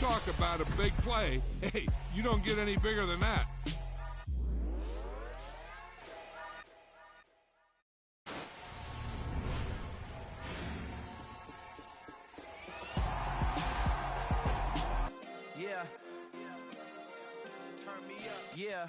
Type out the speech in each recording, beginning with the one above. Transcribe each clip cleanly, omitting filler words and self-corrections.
Talk about a big play. Hey, you don't get any bigger than that. Yeah. Turn me up. Yeah.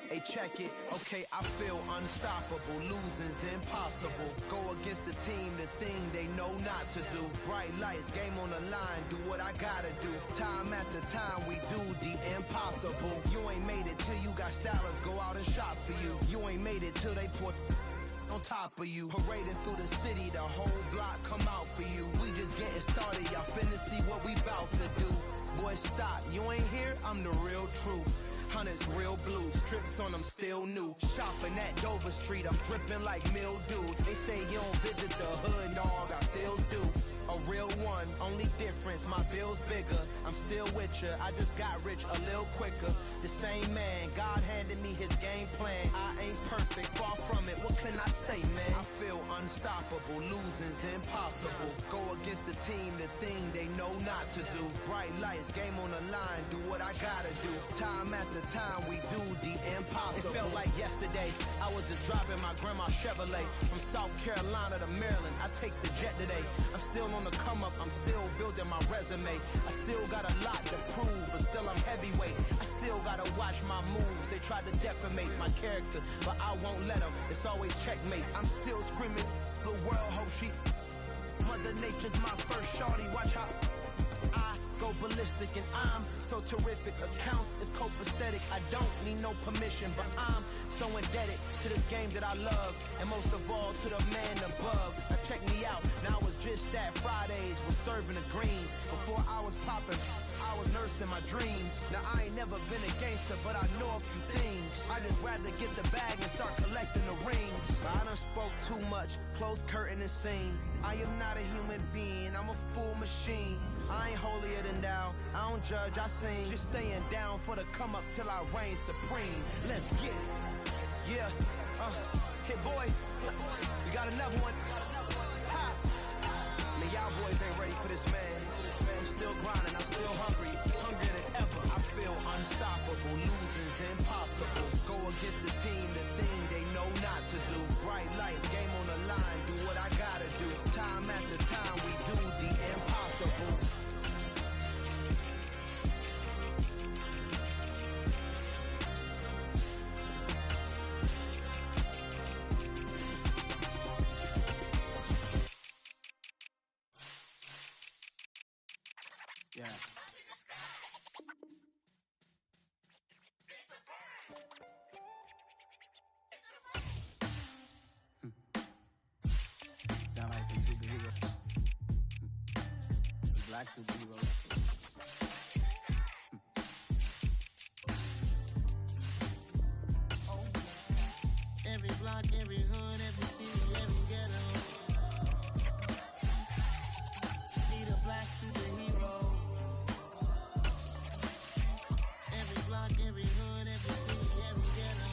Hey, check it. Okay, I feel unstoppable. Losing's impossible. Go against the team, the thing they know not to do. Bright lights, game on the line, do what I gotta do. Time after time, we do the impossible. You ain't made it till you got stylists go out and shop for you. You ain't made it till they put on top of you. Parading through the city, the whole block come out for you. We just getting started, y'all finna see what we bout to do. Boy, stop, you ain't here, I'm the real truth. Hunters, real blues, strips on them still new. Shopping at Dover Street, I'm dripping like mildew. They say you don't visit the hood, dog, I still do. A real one, only difference, my bill's bigger. I'm still with ya, I just got rich a little quicker. The same man, God handed me his game plan. I ain't perfect, far from it, what can I say, man? I feel unstoppable, losing's impossible. Go against the team, the thing they know not to do. Bright lights, game on the line, do what I gotta do. Time after time, we do the impossible. It felt like yesterday, I was just driving my grandma's Chevrolet. From South Carolina to Maryland, I take the jet today. I'm still on the come up, I'm still building my resume. I still got a lot to prove, but still I'm heavyweight. I still gotta watch my moves, they try to defamate my character, but I won't let them, it's always checkmate. I'm still screaming, the world hope she Mother Nature's my first shorty, watch how I go ballistic and I'm so terrific. Accounts is copacetic, I don't need no permission, but I'm so indebted to this game that I love, and most of all to the man above. Now check me out, now I was just at Fridays, was serving the greens. Before I was popping, I was nursing my dreams. Now I ain't never been a gangster, but I know a few things. I just rather get the bag and start collecting the rings. But I done spoke too much, close curtain and scene. I am not a human being, I'm a full machine. I ain't holier than thou, I don't judge, I sing. Just staying down for the come up till I reign supreme. Let's get it. Yeah, hit boy, we got another one. Ha! Man, y'all boys ain't ready for this, man. I'm still grinding, I'm still hungry, hungrier than ever. I feel unstoppable, losing's impossible. Go against the team, the thing they know not to do. Bright lights, game on the line, do what I gotta do. Time after time, we do the impossible. Yeah. Sound like some superhero. Black superhero. Every block, every hood, every city, every ghetto. Need a black superhero. Every block, every hood, every city, every ghetto.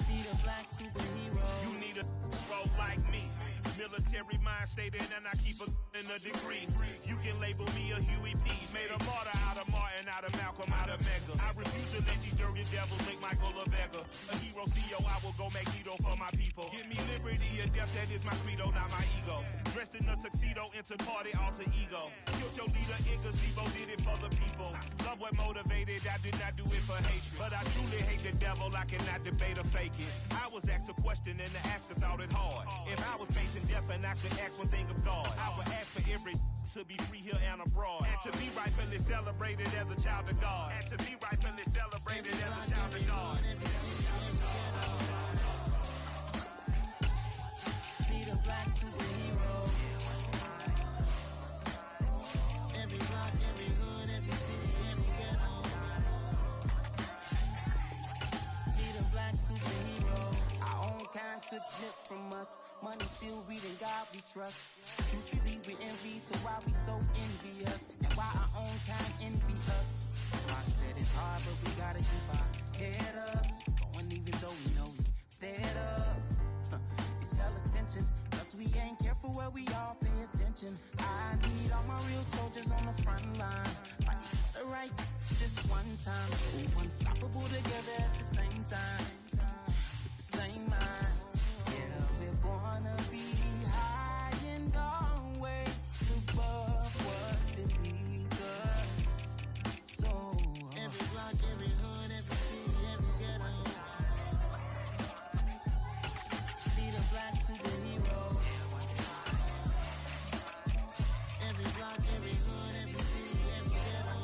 Need a black superhero. You need a role like me. Military mind stated, and I keep in a degree. You can label me a Huey P. Made a martyr out of Martin, out of Malcolm, out of Mega. I refuse to let these dirty devils make Michael a beggar. A hero CEO, I will go Magneto for my people. Give me liberty or death, that is my credo, not my ego. Dressed in a tuxedo, into party, alter ego. Killed your leader in gazebo, did it for the people. Love what motivated, I did not do it for hatred. But I truly hate the devil, I cannot debate or fake it. I was asked a question and the asker thought it hard. If I was facing death and I could ask one thing of God, I would ask for every to be free here and abroad, and to be rightfully celebrated as a child of God, and to be rightfully celebrated as a child of God. Need a black superhero. Every block, every hood, every city, every ghetto. Need a black superhero. Our own kind took nip from us. Money still reading, God we trust. Truthfully we envy, so why we so envious? And why our own kind envy us? Rock said it's hard, but we gotta keep our head up. Going even though we know we fed up. It's hella tension, where we all pay attention. I need all my real soldiers on the front line, fighting for the right just one time. So unstoppable together at the same time, with the same mind. Yeah, we're born to be high and always above what's beneath us. So every block, every hood, every city, every ghetto need a black superhero. Every block, every hood, every city, every ghetto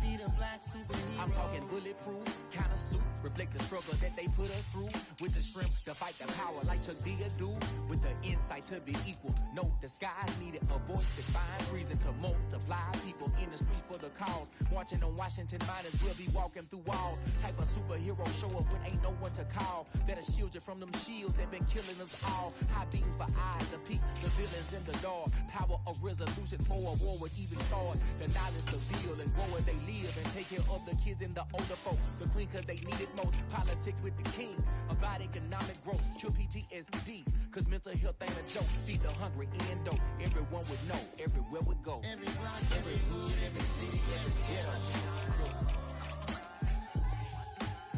need a black superhero. I'm talking bulletproof kind of suit, reflect the struggle that they put us through, with the strength to fight the power like Chuck D do, with the insight to be equal. Note the sky needed a voice that finds reason to multiply people in the streets for the cause. Marching on Washington, might as well be walking through walls. Type of superhero show up when ain't no one to call, that'll shield you from them shields that been killing us all. High beams for eyes to peek the villains in the dark. Power of resolution for a war would even start. The knowledge to feel and grow where they live, and take care of the kids and the older folk. The clean cause they need it most. Politics with the kings about economic growth. Cure PTSD cause mental health ain't a joke. Feed the hungry and dope. Everyone would know everywhere we go. Every block, every hood, every city, every ghetto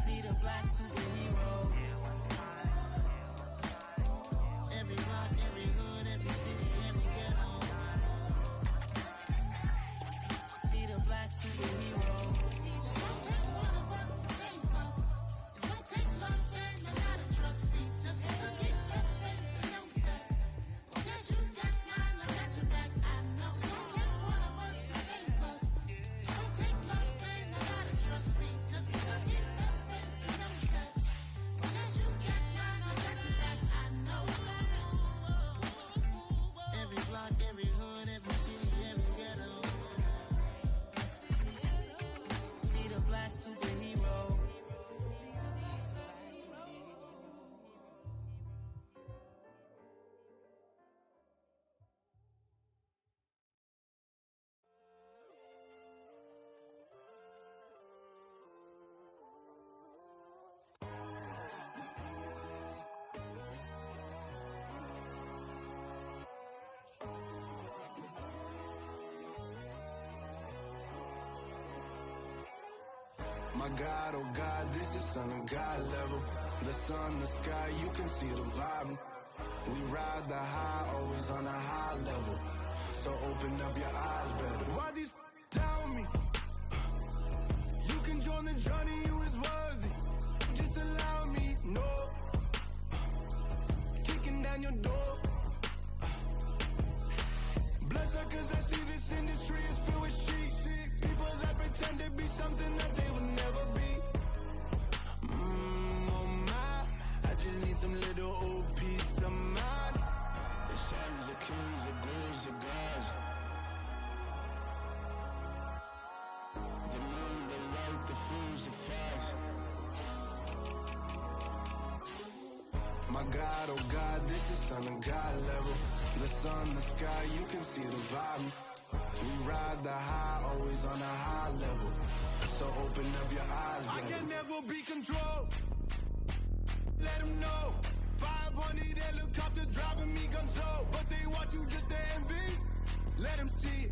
need a black superhero. Every block, every hood, every city, every ghetto need a black superhero. It's gonna take one of us to save us. It's gonna take love and a lot of trust. We just got to get that faith and know that. Because you got mine, I got your back. I know it's gonna take one of us to save us. It's gonna take love and a lot of trust. We just got to get that faith and know that. Because you got mine, I got your back. I know. Every block, every hood, every city, every ghetto need a black superhero. My God, oh God, this is Son of God level. The sun, the sky, you can see the vibe. We ride the high, always on a high level. So open up your eyes better. Why these tell me? You can join the journey, you is worthy. Just allow me, no. Kicking down your door. Bloodsuckers, I see this industry is filled with sheep. People that pretend to be something that they will never be. Oh my, I just need some little old peace of mind. The sons of kings, the ghouls, the gods. The moon, the light, the fools, the facts. My God, oh God, this is Son of God level. The sun, the sky, you can see the vibe. We ride the high, always on a high level. So open up your eyes, baby. I can never be controlled. Let them know. 500 helicopters driving me gonzo. But they want you just to envy. Let them see it.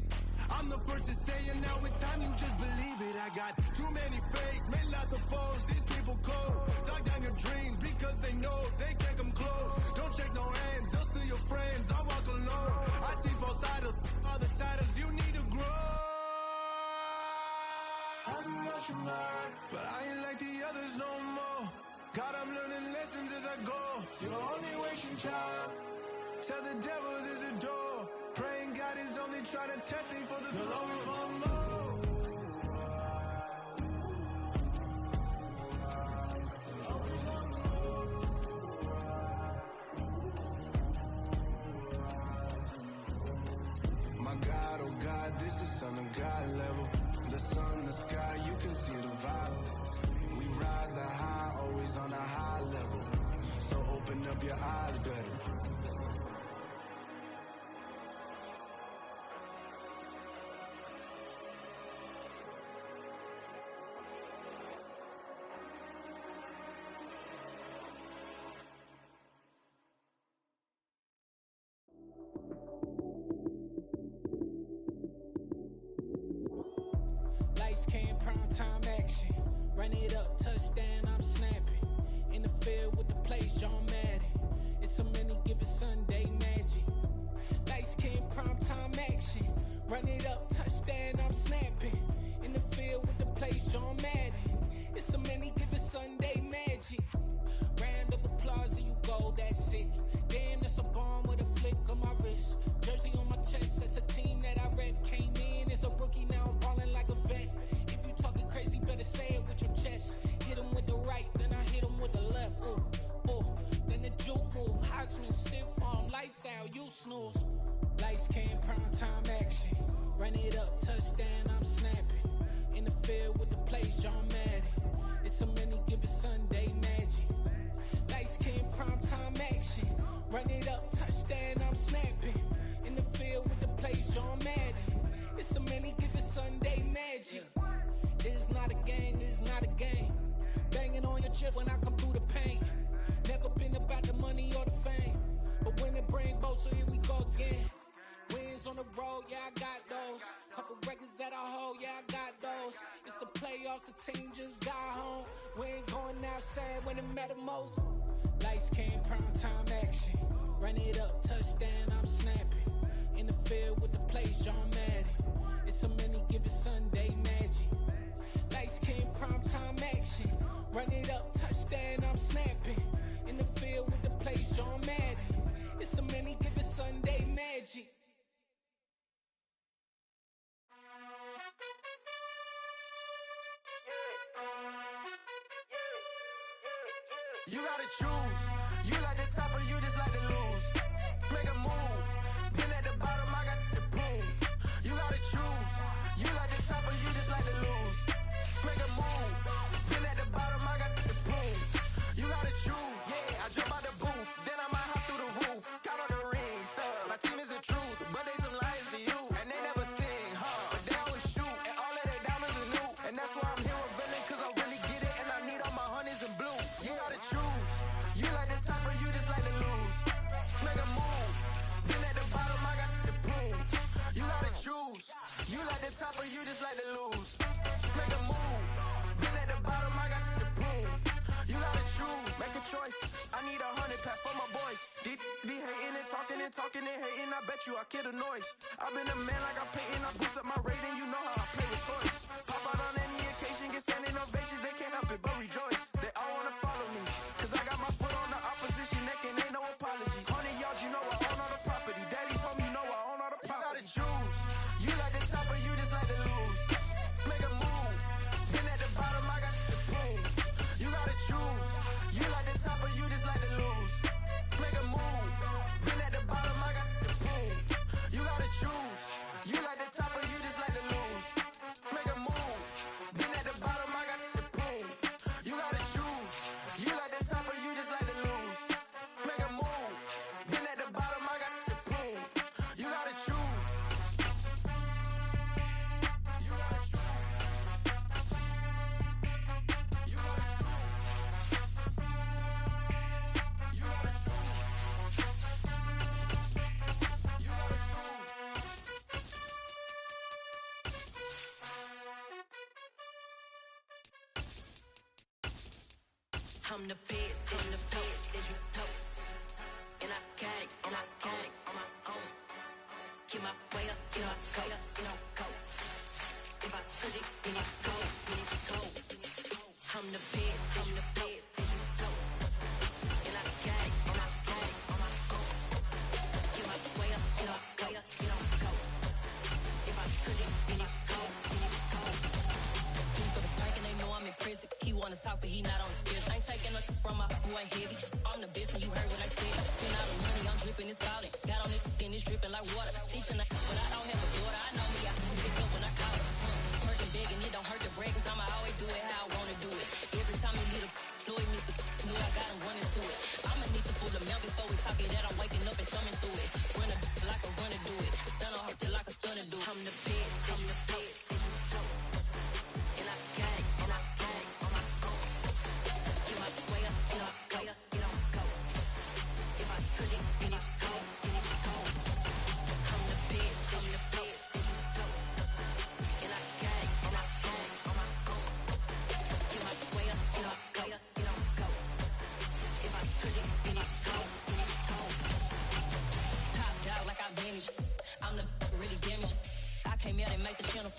I'm the first to say it, now it's time you just believe it. I got too many fakes, made lots of foes. These people cold. Talk down your dreams because they know they can't come close. Don't shake no hands, they'll steal your friends. I walk alone. I see false idols, other titles, you need to grow. I've been watching mine, but I ain't like the others no more. God, I'm learning lessons as I go. You're only wasting time. Tell the devil there's a door. Praying God is only trying to test me for the glory of more. My God, oh God, this is Son of God level. The sun, the sky, you can see the vibe. We ride the high, always on a high level. So open up your eyes better. Run it up, touchdown, I'm snapping. In the field with the plays, John Madden. It's a many given Sunday magic. Light skin, primetime action. Run it up, touchdown, I'm snapping. In the field with the plays, John Madden. It's a many given Sunday magic. Round of applause and you go, that's it. Damn, that's a bomb with a flick on my wrist. Jersey on my chest, that's a team that I rep. Came in as a rookie, now I'm ballin' like a vet. If you talking crazy, better say it with your chest. Hit him with the right, then I hit him with the left. Ooh, ooh. Then the juke move, Heisman, stiff arm, lights out, you snooze. Lights came, prime time action. Run it up, touchdown, I'm snapping. In the field with the plays, John Madden. It's a many given Sunday magic. Lights came, prime time action. Run it up, touchdown, I'm snapping. In the field with the plays, John Madden. It's a many given Sunday magic. This is not a game, this is not a game. Banging on your chest when I come through the pain. Never been about the money or the fame. But when it bring both, so here we go again. Wins on the road, yeah, I got those. Couple records that I hold, yeah, I got those. It's a playoffs, the team just got home. We ain't going outside when it matter most. Lights came, prime time action. Run it up, touchdown, I'm snapping. In the field with the plays, John Madden. It's a many given Sunday magic. Lights came, prime time action. Run it up, touchdown, I'm snapping. In the field with the plays, John Madden. It's a many given Sunday magic. You gotta choose. You like the top or you just like to lose. Make a move. Been at the bottom, I got the proof. You gotta choose. You like the top or you just like to lose. Make a move. Been at the bottom, I got the proof. You gotta choose. Yeah, I jump out the booth. Then I might hop through the roof. Got all the rings, stuff. My team is the truth, but they some liars to you. And they never sing, but they always shoot. And all of their diamonds are new. And that's why I'm here revealing, cause I really get it. And I need all my honeys in blue. You gotta choose. You like the top or you just like to lose. Make a move. Been at the bottom, I got the proof. You gotta choose. You like the top or you just like to lose. Make a move. Been at the bottom, I got the proof. You gotta choose. Make a choice. I need 100 pack for my boys. Deep be hating and talking and talking and hating. I bet you I kill the noise. I've been a man like I'm Peyton. I boost up my rating. You know how I play with toys. Pop out on any occasion, get standing ovations. They can't help it but rejoice. They all wanna follow me. Cause I got my foot on the opposition neck and ain't no apologies. 100 yards, you know I own all the property. Daddy's home, you know I own all the property. You gotta choose. You like the top or you just like to lose. Make a move. Been at the bottom, I got the proof. You gotta choose. You like the top or you just like to lose. Make a move. Been at the bottom, I got the proof. You gotta choose. You like the top or you just like to lose. Make a move. Been at the bottom, I got the proof. You gotta choose. You like the top or you just like to lose. Make a move. Been at the bottom, I got the proof. You gotta choose. You gotta choose. You gotta choose. You gotta choose. You gotta choose. I'm the best, as you know. And I got it, on my own. Get my way up, you know I go. If I touch it, then it's go. I'm the best, as you know. And I got it, on my own. Get my way up, you know I go. If I touch it, then it's go. For the park and they know I'm in prison. He wanna talk, but he not on the skills. I ain't taking no from my boy heavy. I'm the best and you heard what I said. Spend all the money, I'm dripping, it's falling. Got on it, then it's dripping like water. Teaching but I don't have a daughter. I know me, I can pick up when I call her. Working big and it don't hurt to break, cause I'ma always do it how I wanna do it. Every time you hit a know it, Mr. Knew I got him running to it. I'ma need to pull the mail before we talk it that I'm waking up and thumbing through it. Run a like a runner do it. Stun on her till like a stunner do it. I'm the best, as you know. And I got it, on my own. Get my way up, you know I go. If I touch it, then it's go. I'm the best, as you know.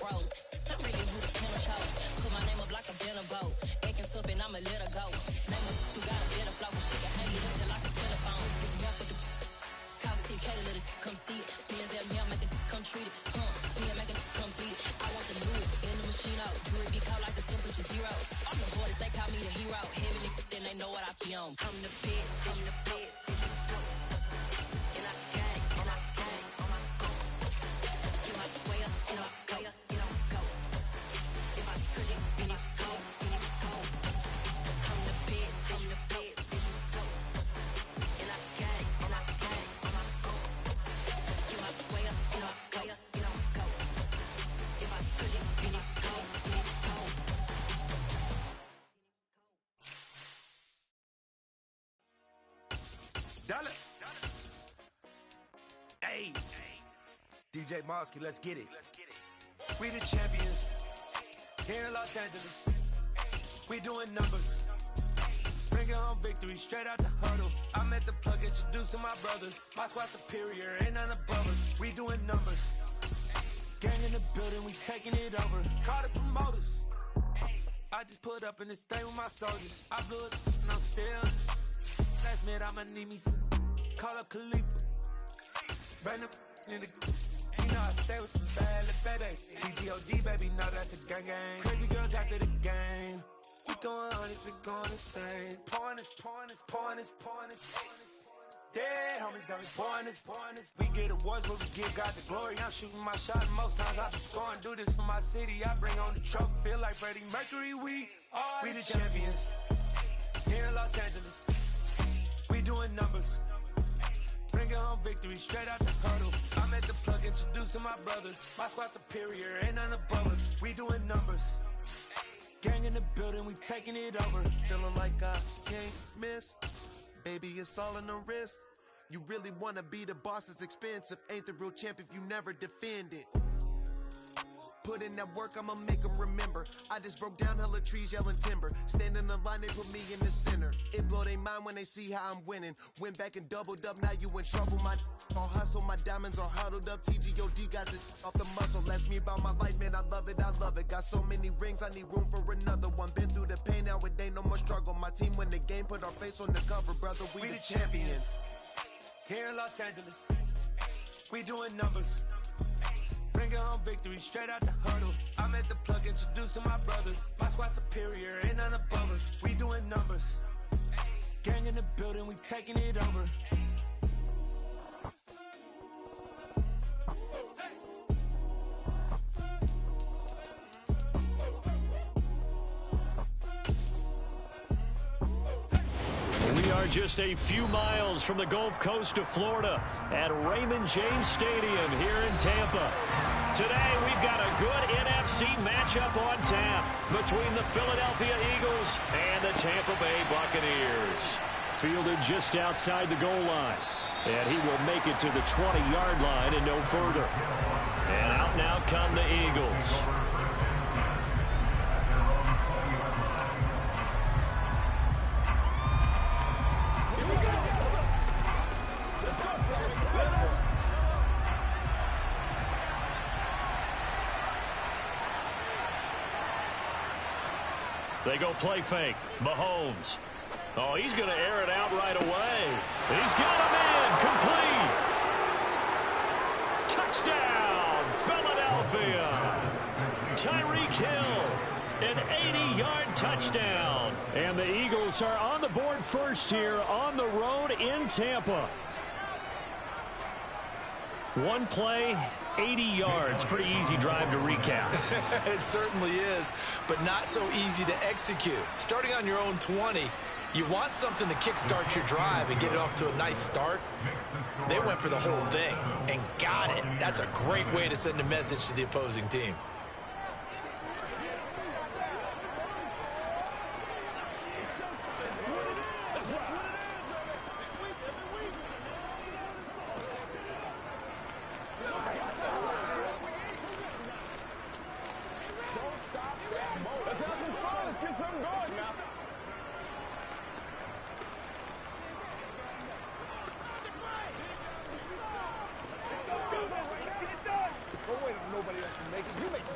froze. I'm really who the pen chose. Put my name up like a banner boat. Acting tough and I'ma let her go. Name her who got a better flow. She can hang it up till like a telephone. Stick me up with the cause TK to let it come see it. Me and them, yeah, make it come treat it. Me and make it complete it. I want the new in the machine out. Jewelry be cold like the temperature 0. I'm the boys, they call me the hero. Heavily, then they know what I be on. I'm the best, I'm the best. And I gang, and I gang on my own. Get my way up, and I go, and I go. If I touch it, then it's go, then it's go. I'm the best, I'm the best, then you go. And I gang, and I gang on my own. Get my way up, and I go, and I go. If I touch it, then it's go, then it's go. Dollar. Hey. DJ Mosky, let's get it. We the champions. Here in Los Angeles. We doing numbers. Bringing home victory straight out the huddle. I'm at the plug, introduced to my brothers. My squad superior, ain't none above us. We doing numbers. Gang in the building, we taking it over. Call the promoters. I just put up in this thing with my soldiers. I blew it and I'm still. Last minute, I'ma need me some. Call up Khalifa. Bring the in the. You know I stay with some bad little baby. CGOD, baby, know that's a gang gang. Crazy girls after the game. We going honest, we going insane. Pouring this. Dead homies got me pouring this. We get awards, but we give God the glory. I'm shooting my shot, and most times I be scoring. Do this for my city, I bring on the trophy. Feel like Freddie Mercury, we the champions. Here in Los Angeles, we doing numbers. Bringing home victory straight out the huddle. I'm at the plug, introduced to my brothers. My squad superior, ain't none above us. We doing numbers. Gang in the building, we taking it over. Feeling like I can't miss. Baby, it's all in the wrist. You really wanna be the boss, it's expensive. Ain't the real champ if you never defend it. Put in that work, I'ma make them remember. I just broke down hella trees, yelling timber. Stand in the line, they put me in the center. It blow they mind when they see how I'm winning. Went back and doubled up, now you in trouble. My all hustle, my diamonds are huddled up. TGOD got this off the muscle. Ask me about my life, man, I love it. Got so many rings, I need room for another one. Been through the pain, now it ain't no more struggle. My team win the game, put our face on the cover, brother. We the champions. Here in Los Angeles, we doing numbers. Bringing home victory straight out the huddle. I'm at the plug, introduced to my brothers. My squad superior, ain't none above us. We doing numbers. Gang in the building, we taking it over. We are just a few miles from the Gulf Coast of Florida at Raymond James Stadium here in Tampa. Today, we've got a good NFC matchup on tap between the Philadelphia Eagles and the Tampa Bay Buccaneers. Fielded just outside the goal line, and he will make it to the 20-yard line and no further. And out now come the Eagles. They go play fake. Mahomes. Oh, he's going to air it out right away. He's got him in. Complete. Touchdown, Philadelphia. Tyreek Hill. An 80-yard touchdown. And the Eagles are on the board first here on the road in Tampa. One play, 80 yards. Pretty easy drive to recap. It certainly is, but not so easy to execute. Starting on your own 20, you want something to kickstart your drive and get it off to a nice start. They went for the whole thing and got it. That's a great way to send a message to the opposing team. Nobody else can make it. You make it.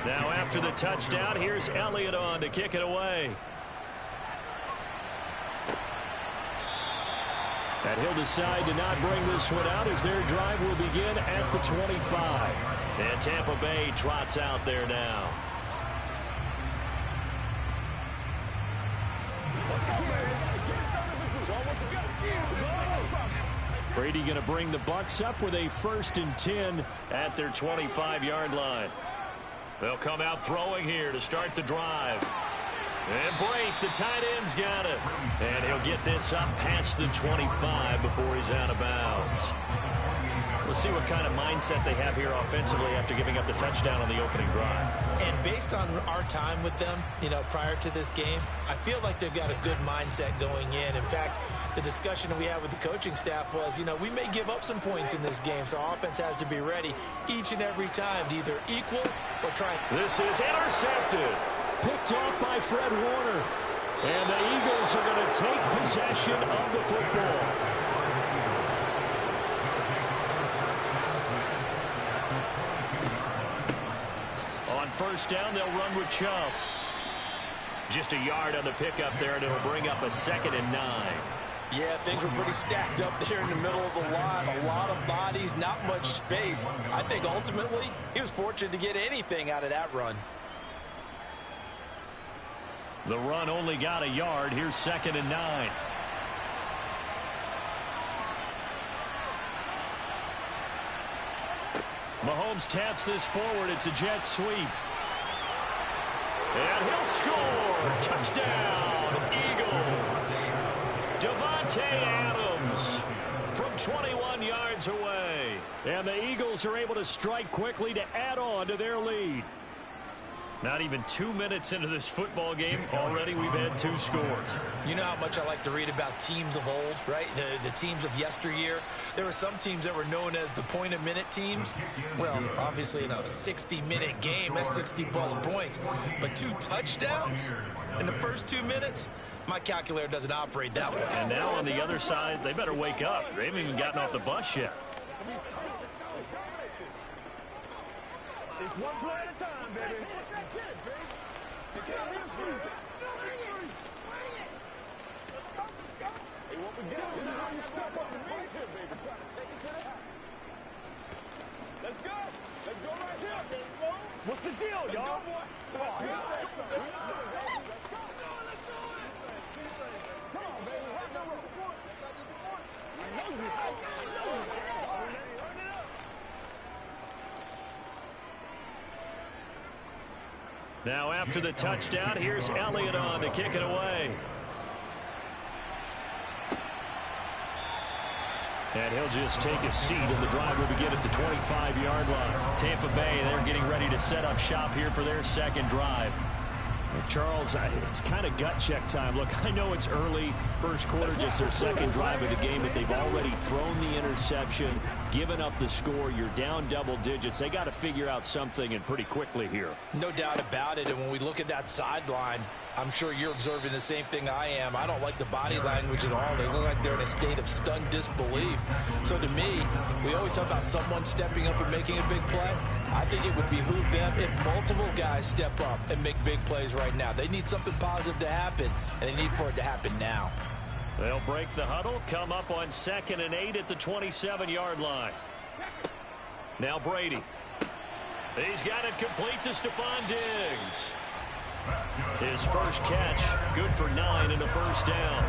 Now after the touchdown, here's Elliott on to kick it away. And he'll decide to not bring this one out as their drive will begin at the 25. And Tampa Bay trots out there now. Brady going to bring the Bucs up with a 1st and 10 at their 25-yard line. They'll come out throwing here to start the drive. And Brate, the tight end's got it. And he'll get this up past the 25 before he's out of bounds. We'll see what kind of mindset they have here offensively after giving up the touchdown on the opening drive. And based on our time with them, prior to this game, I feel like they've got a good mindset going in. In fact, the discussion that we had with the coaching staff was, we may give up some points in this game, so our offense has to be ready each and every time to either equal or try. This is intercepted. Picked off by Fred Warner. And the Eagles are going to take possession of the football. On 1st down, they'll run with Chubb. Just a yard on the pickup there, and it'll bring up a 2nd and 9. Yeah, things were pretty stacked up there in the middle of the line. A lot of bodies, not much space. I think ultimately he was fortunate to get anything out of that run. The run only got a yard. Here's 2nd and 9. Mahomes taps this forward. It's a jet sweep. And he'll score. Touchdown, Eagles. Davante Adams from 21 yards away. And the Eagles are able to strike quickly to add on to their lead. Not even 2 minutes into this football game, already we've had 2 scores. You know how much I like to read about teams of old, right? The teams of yesteryear. There were some teams that were known as the point-a-minute teams. Well, obviously in a 60-minute game, that's 60-plus points. But 2 touchdowns in the first 2 minutes? My calculator doesn't operate that way. And now on the other side, they better wake up. They haven't even gotten off the bus yet. It's one play at a time, baby. Hey, what we got? This is how you step up and right here, baby. Try to take it to the house. Let's go. Let's go right here, baby. What's the deal, y'all? Come on, let's do it. Come on, baby. Rock and roll. I know you. Turn it up. Now after the touchdown, here's Elliott on to kick it away. And he'll just take a seat, and the drive will begin at the 25-yard line. Tampa Bay, they're getting ready to set up shop here for their 2nd drive. Charles, it's kind of gut check time. Look, I know it's early, first quarter, just their 2nd drive of the game, but they've already thrown the interception, given up the score. You're down double digits. They got to figure out something, and pretty quickly here. No doubt about it. And when we look at that sideline, I'm sure you're observing the same thing I am. I don't like the body language at all. They look like they're in a state of stunned disbelief. So to me, we always talk about someone stepping up and making a big play. I think it would behoove them if multiple guys step up and make big plays right now. They need something positive to happen, and they need for it to happen now. They'll break the huddle, come up on 2nd and 8 at the 27-yard line. Now Brady. He's got it complete to Stephon Diggs. His first catch, good for 9 in the 1st down.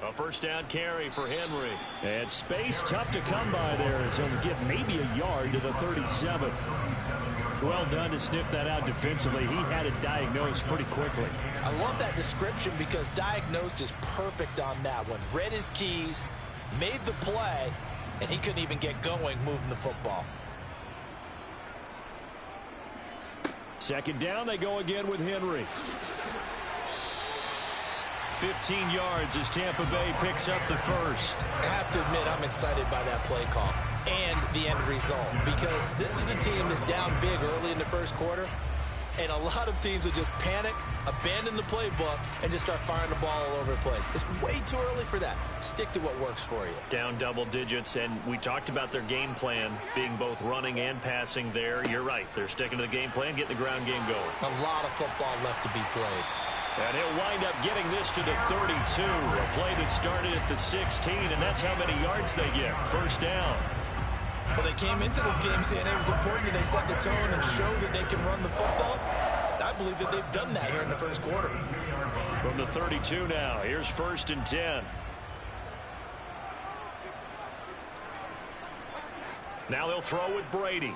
A 1st down carry for Henry. And space tough to come by there as he'll get maybe a yard to the 37. Well done to sniff that out defensively. He had it diagnosed pretty quickly. I love that description because diagnosed is perfect on that one. Read his keys, made the play, and he couldn't even get going moving the football. 2nd down, they go again with Henry. 15 yards as Tampa Bay picks up the first. I have to admit, I'm excited by that play call and the end result, because this is a team that's down big early in the first quarter, and a lot of teams will just panic, abandon the playbook, and just start firing the ball all over the place. It's way too early for that. Stick to what works for you. Down double digits, and we talked about their game plan being both running and passing there. You're right. They're sticking to the game plan, getting the ground game going. A lot of football left to be played. And he'll wind up getting this to the 32. A play that started at the 16, and that's how many yards they get. First down. Well, they came into this game saying it was important that they set the tone and show that they can run the football. I believe that they've done that here in the first quarter. From the 32 now, here's 1st and 10. Now they'll throw with Brady.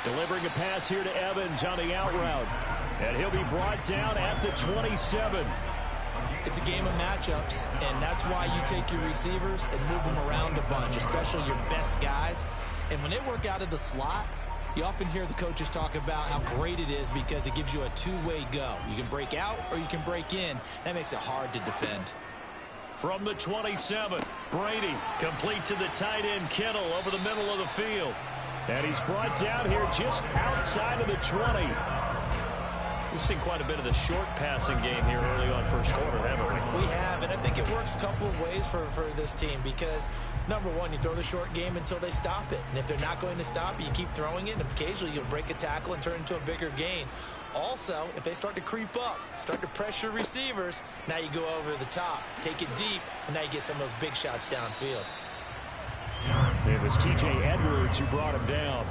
Delivering a pass here to Evans on the out route. And he'll be brought down at the 27. It's a game of matchups, and that's why you take your receivers and move them around a bunch, especially your best guys. And when they work out of the slot, you often hear the coaches talk about how great it is because it gives you a two-way go. You can break out or you can break in. That makes it hard to defend. From the 27, Brady complete to the tight end Kittle over the middle of the field. And he's brought down here just outside of the 20. We've seen quite a bit of the short passing game here early on first quarter, haven't we? We have, and I think it works a couple of ways for this team because, number one, you throw the short game until they stop it. And if they're not going to stop it, you keep throwing it, and occasionally you'll break a tackle and turn it into a bigger gain. Also, if they start to creep up, start to pressure receivers, now you go over the top, take it deep, and now you get some of those big shots downfield. It was T.J. Edwards who brought him down.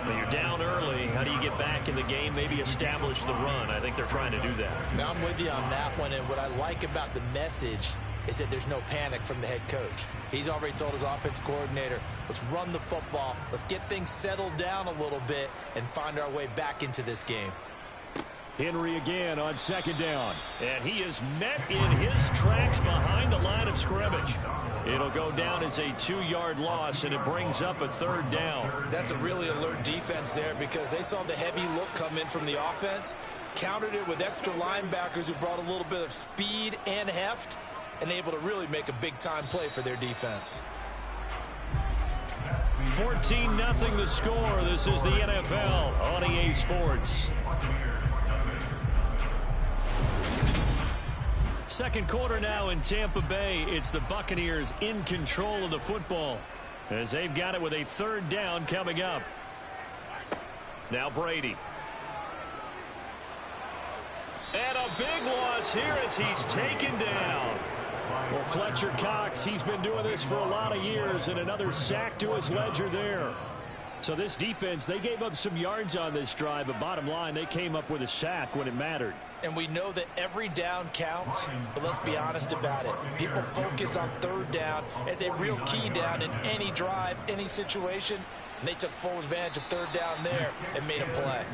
But you're down early. How do you get back in the game? Maybe establish the run. I think they're trying to do that. Now I'm with you on that one, and what I like about the message is that there's no panic from the head coach. He's already told his offensive coordinator, let's run the football, let's get things settled down a little bit and find our way back into this game. Henry again on 2nd down. And he is met in his tracks behind the line of scrimmage. It'll go down as a 2-yard loss, and it brings up a 3rd down. That's a really alert defense there because they saw the heavy look come in from the offense, countered it with extra linebackers who brought a little bit of speed and heft, and able to really make a big-time play for their defense. 14-0 the score. This is the NFL on EA Sports. Second quarter now in Tampa Bay. It's the Buccaneers in control of the football as they've got it with a 3rd down coming up. Now Brady. And a big loss here as he's taken down. Well, Fletcher Cox, he's been doing this for a lot of years, and another sack to his ledger there. So this defense, they gave up some yards on this drive, but bottom line, they came up with a sack when it mattered. And we know that every down counts, but let's be honest about it. People focus on 3rd down as a real key down in any drive, any situation, and they took full advantage of 3rd down there and made a play.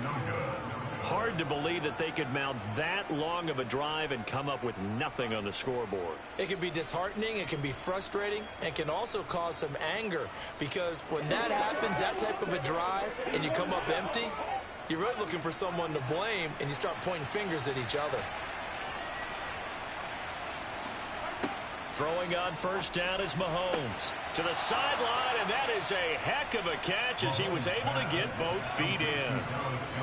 Hard to believe that they could mount that long of a drive and come up with nothing on the scoreboard. It can be disheartening, it can be frustrating, and can also cause some anger because when that happens, that type of a drive, and you come up empty, you're really looking for someone to blame, and you start pointing fingers at each other. Throwing on 1st down is Mahomes. To the sideline, and that is a heck of a catch as he was able to get both feet in.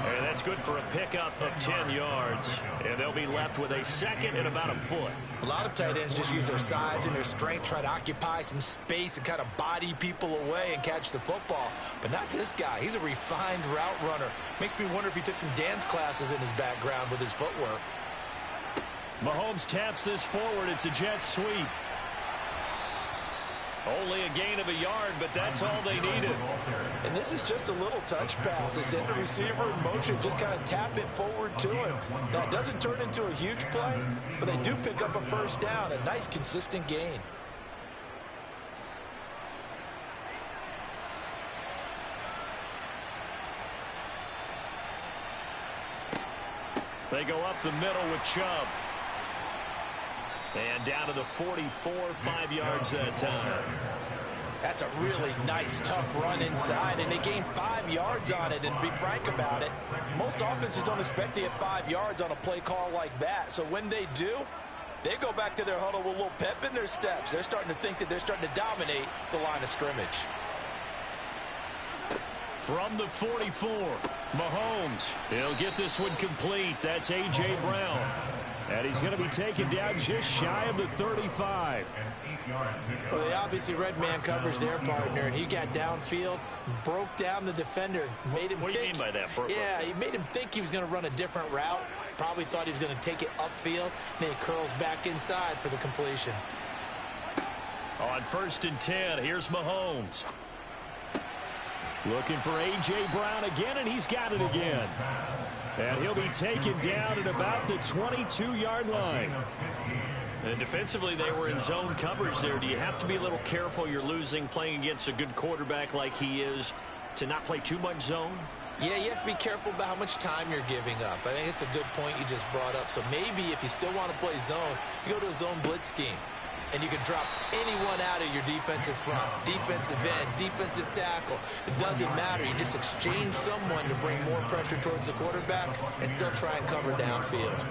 And that's good for a pickup of 10 yards. And they'll be left with a 2nd and about a foot. A lot of tight ends just use their size and their strength, try to occupy some space and kind of body people away and catch the football. But not this guy. He's a refined route runner. Makes me wonder if he took some dance classes in his background with his footwork. Mahomes taps this forward. It's a jet sweep. Only a gain of a yard, but that's all they needed. And this is just a little touch pass. They send the receiver in motion, just kind of tap it forward to him. Now, it doesn't turn into a huge play, but they do pick up a 1st down, a nice, consistent gain. They go up the middle with Chubb. And down to the 44, 5 yards that time. That's a really nice, tough run inside, and they gained 5 yards on it. And to be frank about it, most offenses don't expect to get 5 yards on a play call like that. So when they do, they go back to their huddle with a little pep in their steps. They're starting to think that they're starting to dominate the line of scrimmage. From the 44, Mahomes. He'll get this one complete. That's A.J. Brown. And he's going to be taken down just shy of the 35. Well, they obviously read man coverage their partner, and he got downfield, broke down the defender, made him What do you mean by that? Yeah, he made him think he was going to run a different route. Probably thought he was going to take it upfield. Then he curls back inside for the completion. On 1st and 10, here's Mahomes. Looking for A.J. Brown again, and he's got it again. And he'll be taken down at about the 22-yard line. And defensively, they were in zone coverage there. Do you have to be a little careful you're losing playing against a good quarterback like he is to not play too much zone? Yeah, you have to be careful about how much time you're giving up. I think it's a good point you just brought up. So maybe if you still want to play zone, you go to a zone blitz scheme. And you can drop anyone out of your defensive front, defensive end, defensive tackle. It doesn't matter. You just exchange someone to bring more pressure towards the quarterback and still try and cover downfield.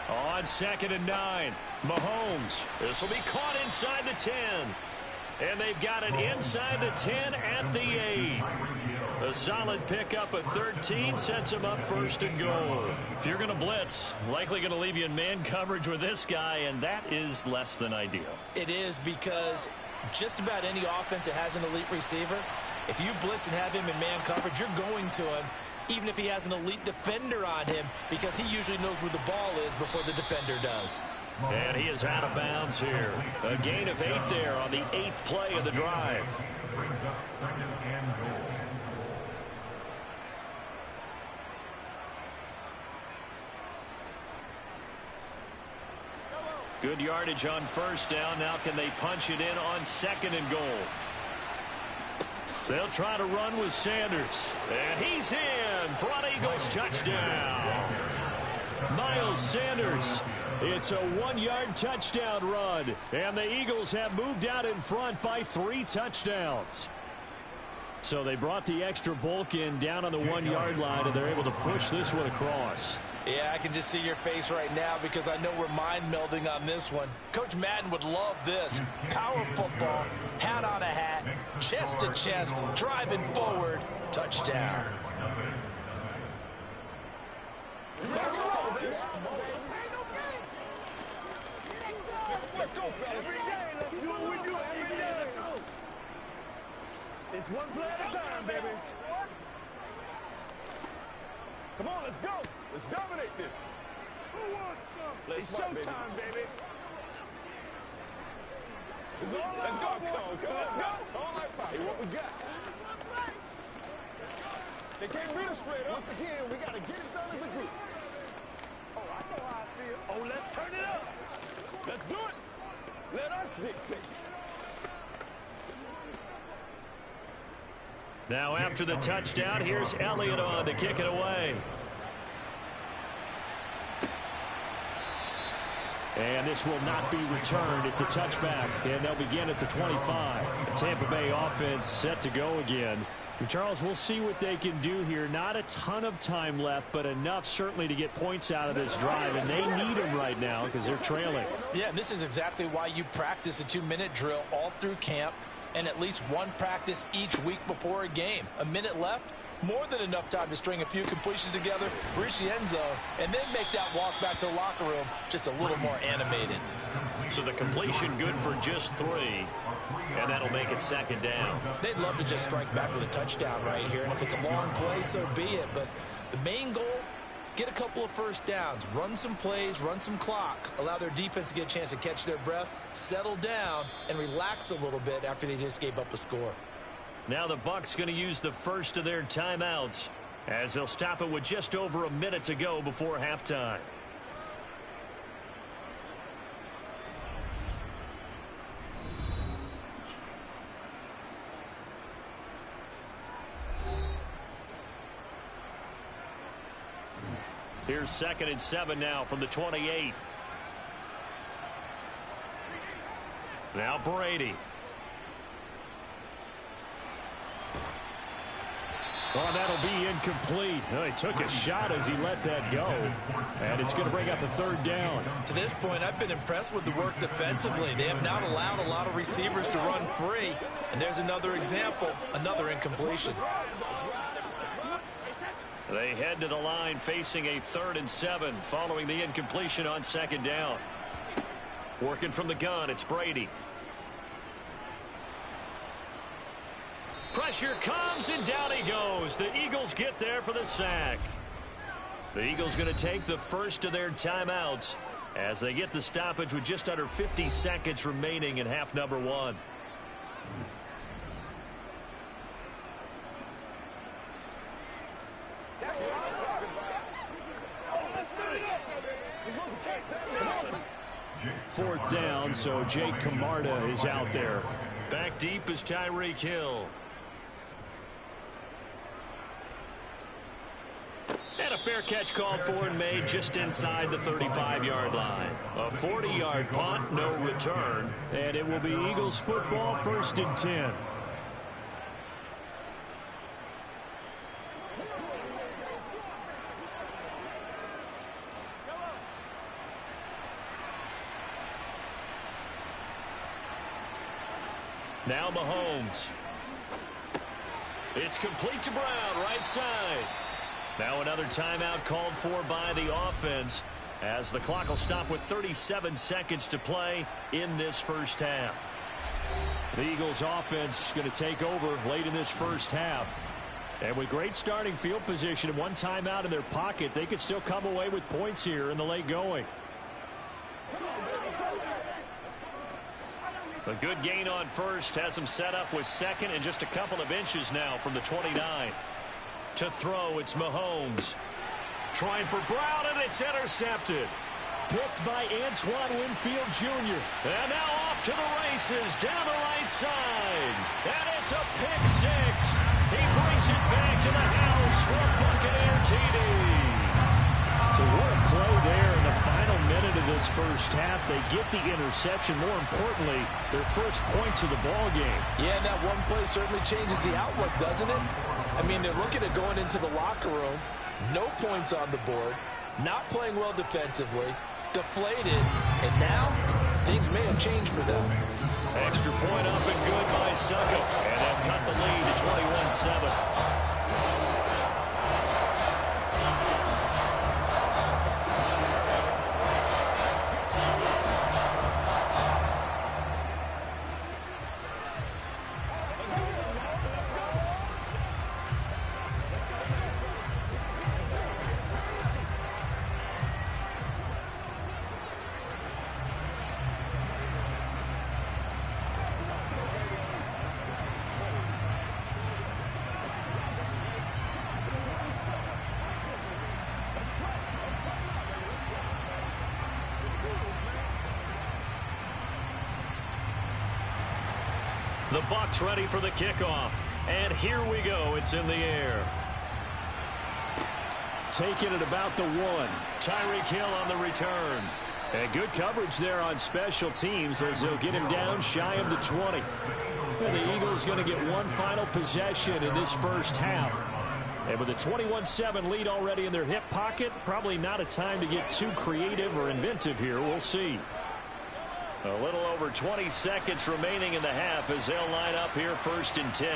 On 2nd and 9, Mahomes. This will be caught inside the 10. And they've got it inside the 10 at the 8. A solid pickup of 13 sets him up 1st and goal. If you're going to blitz, likely going to leave you in man coverage with this guy, and that is less than ideal. It is, because just about any offense that has an elite receiver, if you blitz and have him in man coverage, you're going to him, even if he has an elite defender on him, because he usually knows where the ball is before the defender does. And he is out of bounds here. A gain of 8 there on the 8th play of the drive. Brings up 2nd and goal. Good yardage on 1st down. Now can they punch it in on 2nd and goal? They'll try to run with Sanders. And he's in. Front Eagles touchdown. Miles Sanders. It's a 1-yard touchdown run. And the Eagles have moved out in front by 3 touchdowns. So they brought the extra bulk in down on the 1-yard line, and they're able to push this one across. Yeah, I can just see your face right now because I know we're mind melding on this one. Coach Madden would love this. Power football, hat on a hat, chest to chest, driving forward, touchdown. Let's go, fellas. Every day, let's do what we do every day. It's one play at a time, baby. Come on, let's go. Let's dominate this. Who wants some? It's showtime, baby. It's all let's go, come on, let's go. It's all right, Hey, what we got? They can't beat us straight up. Once again, we got to get it done as a group. Oh, I know how I feel. Oh, let's turn it up. Let's do it. Let us dictate. Now after the touchdown, here's Elliott on to kick it away. And this will not be returned. It's a touchback, and they'll begin at the 25. The Tampa Bay offense set to go again. And Charles, we'll see what they can do here. Not a ton of time left, but enough certainly to get points out of this drive, and they need them right now because they're trailing. Yeah, and this is exactly why you practice a 2-minute drill all through camp and at least one practice each week before a game. A minute left, more than enough time to string a few completions together, reach the end zone, and then make that walk back to the locker room just a little more animated. So the completion good for just 3, and that'll make it 2nd down. They'd love to just strike back with a touchdown right here, and if it's a long play, so be it. But the main goal, get a couple of first downs, run some plays, run some clock, allow their defense to get a chance to catch their breath, settle down, and relax a little bit after they just gave up a score. Now the Bucs going to use the first of their timeouts as they'll stop it with just over a minute to go before halftime. Here's 2nd and 7 now from the 28. Now Brady. Oh, that'll be incomplete. Oh, he took a shot as he let that go. And it's going to bring up a 3rd down. To this point, I've been impressed with the work defensively. They have not allowed a lot of receivers to run free. And there's another example, another incompletion. They head to the line facing a 3rd and 7 following the incompletion on 2nd down. Working from the gun, it's Brady. Pressure comes, and down he goes. The Eagles get there for the sack. The Eagles going to take the first of their timeouts as they get the stoppage with just under 50 seconds remaining in half number 1. Fourth down, so Jake Camarda is out there. Back deep is Tyreek Hill. And a fair catch called for and made just inside the 35-yard line. A 40-yard punt, no return. And it will be Eagles football, 1st and 10. Now Mahomes. It's complete to Brown, right side. Now another timeout called for by the offense as the clock will stop with 37 seconds to play in this first half. The Eagles offense going to take over late in this first half. And with great starting field position and one timeout in their pocket, they could still come away with points here in the late going. A good gain on first has him set up with 2nd and just a couple of inches now from the 29. To throw, it's Mahomes. Trying for Brown, and it's intercepted. Picked by Antoine Winfield Jr. And now off to the races down the right side. And it's a pick 6. He brings it back to the house for a Buccaneer TD. So what a play there in the final minute of this first half. They get the interception. More importantly, their first points of the ball game. Yeah, and that one play certainly changes the outlook, doesn't it? I mean, they're looking at going into the locker room. No points on the board. Not playing well defensively. Deflated. And now, things may have changed for them. Extra point up and good by Suckup. And they'll cut the lead to 21-7. The Bucs ready for the kickoff. And here we go. It's in the air. Taking it about the 1. Tyreek Hill on the return. And good coverage there on special teams as they'll get him down shy of the 20. And the Eagles going to get one final possession in this first half. And with a 21-7 lead already in their hip pocket, probably not a time to get too creative or inventive here. We'll see. A little over 20 seconds remaining in the half as they'll line up here 1st and 10.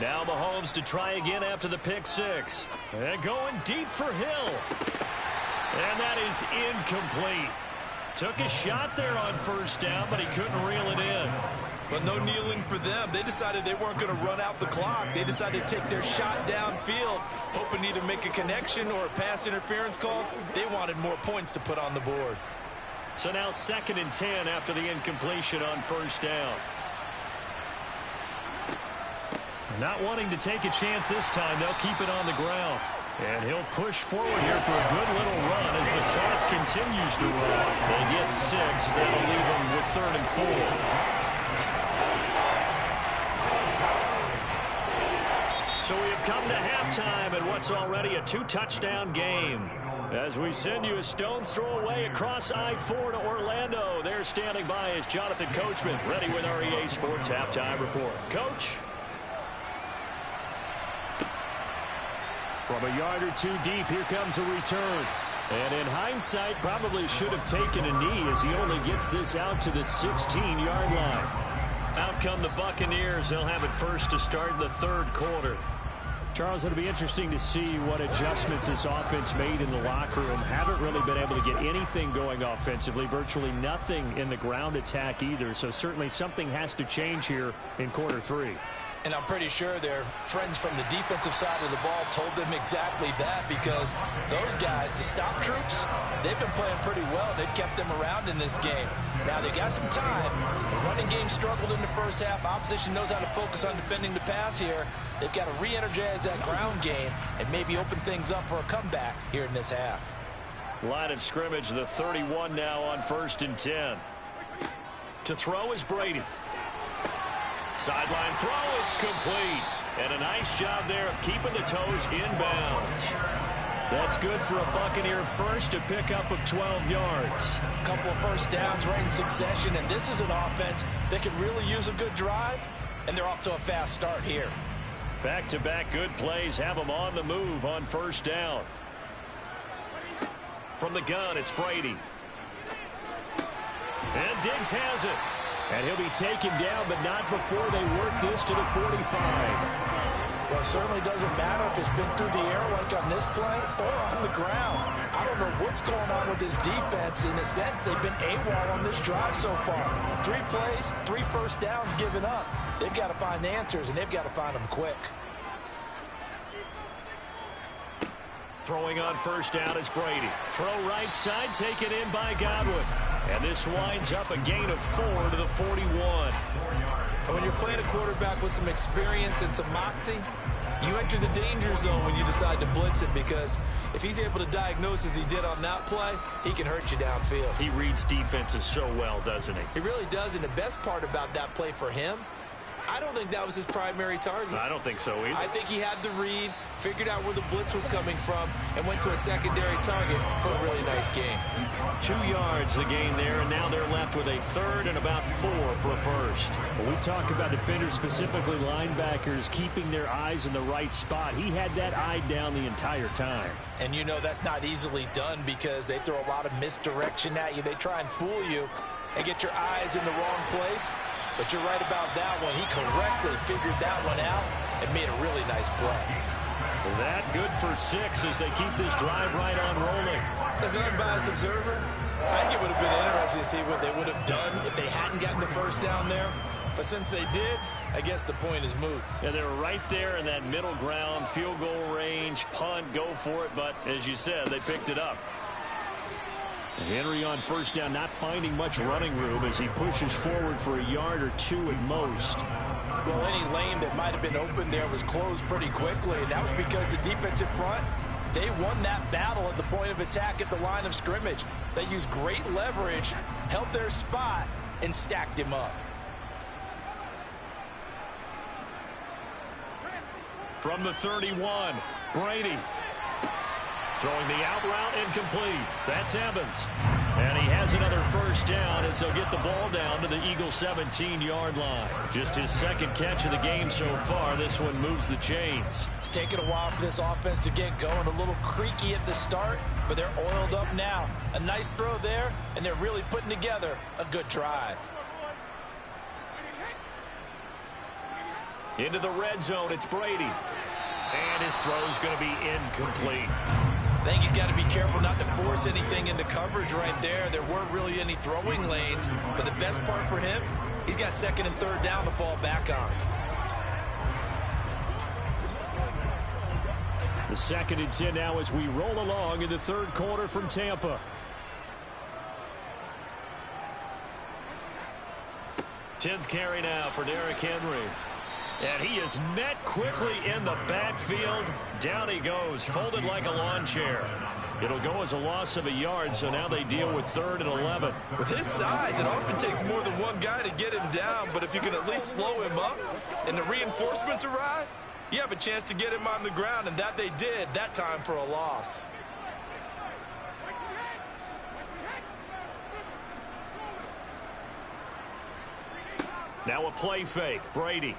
Now Mahomes to try again after the pick 6. And going deep for Hill. And that is incomplete. Took a shot there on 1st down, but he couldn't reel it in. Well, no kneeling for them. They decided they weren't going to run out the clock. They decided to take their shot downfield, hoping to either make a connection or a pass interference call. They wanted more points to put on the board. So now 2nd and 10 after the incompletion on 1st down. Not wanting to take a chance this time, they'll keep it on the ground. And he'll push forward here for a good little run as the clock continues to run. They get 6. That'll leave them with 3rd and 4. So we have come to halftime in what's already a 2-touchdown game. As we send you a stone's throw away across I-4 to Orlando. There standing by is Jonathan Coachman, ready with our EA Sports Halftime Report. Coach? From a yard or 2 deep, here comes a return. And in hindsight, probably should have taken a knee as he only gets this out to the 16-yard line. Out come the Buccaneers. They'll have it first to start the 3rd quarter. Charles, it'll be interesting to see what adjustments this offense made in the locker room. Haven't really been able to get anything going offensively, virtually nothing in the ground attack either. So certainly something has to change here in quarter 3. And I'm pretty sure their friends from the defensive side of the ball told them exactly that, because those guys, the stop troops, they've been playing pretty well. They've kept them around in this game. Now, they got some time. The running game struggled in the first half. Opposition knows how to focus on defending the pass here. They've got to re-energize that ground game and maybe open things up for a comeback here in this half. Line of scrimmage, the 31 now on 1st and 10. To throw is Brady. Sideline throw, it's complete. And a nice job there of keeping the toes inbounds. That's good for a Buccaneer first, a pickup of 12 yards. A couple of first downs right in succession, and this is an offense that can really use a good drive, and they're off to a fast start here. Back-to-back good plays have them on the move on 1st down. From the gun, it's Brady. And Diggs has it. And he'll be taken down, but not before they work this to the 45. Well, it certainly doesn't matter if it's been through the air like on this play or on the ground. I don't know what's going on with this defense. In a sense, they've been AWOL on this drive so far. 3 plays, 3 first downs given up. They've got to find answers, and they've got to find them quick. Throwing on 1st down is Brady. Throw right side, taken in by Godwin. And this winds up a gain of 4 to the 41. And when you're playing a quarterback with some experience and some moxie, you enter the danger zone when you decide to blitz him, because if he's able to diagnose as he did on that play, he can hurt you downfield. He reads defenses so well, doesn't he? He really does, and the best part about that play for him, I don't think that was his primary target. I don't think so either. I think he had the read, figured out where the blitz was coming from, and went to a secondary target for a really nice game. 2 yards the gain there, and now they're left with a 3rd and about 4 for a first. When we talk about defenders, specifically linebackers, keeping their eyes in the right spot, he had that eye down the entire time. And you know that's not easily done, because they throw a lot of misdirection at you. They try and fool you and get your eyes in the wrong place. But you're right about that one. He correctly figured that one out and made a really nice play. That good for 6 as they keep this drive right on rolling. As an unbiased observer, I think it would have been interesting to see what they would have done if they hadn't gotten the first down there. But since they did, I guess the point is moot. Yeah, they're right there in that middle ground, field goal range, punt, go for it. But as you said, they picked it up. Henry on 1st down, not finding much running room as he pushes forward for a yard or 2 at most. Well, any lane that might have been open there was closed pretty quickly, and that was because the defensive front, they won that battle at the point of attack at the line of scrimmage. They used great leverage, held their spot, and stacked him up. From the 31, Brady. Throwing the out route, incomplete. That's Evans. And he has another first down as they'll get the ball down to the Eagles' 17-yard line. Just his 2nd catch of the game so far. This one moves the chains. It's taken a while for this offense to get going. A little creaky at the start, but they're oiled up now. A nice throw there, and they're really putting together a good drive. Into the red zone, it's Brady. And his throw's going to be incomplete. I think he's got to be careful not to force anything into coverage right there. There weren't really any throwing lanes, but the best part for him, He's got second and third down to fall back on. The 2nd and 10 now as we roll along in the third quarter from Tampa. Tenth carry now for Derrick Henry. And he is met quickly in the backfield. Down he goes, folded like a lawn chair. It'll go as a loss of a yard, so now they deal with 3rd and 11. With his size, it often takes more than one guy to get him down, but if you can at least slow him up and the reinforcements arrive, you have a chance to get him on the ground, and that they did, that time for a loss. Now a play fake, Brady.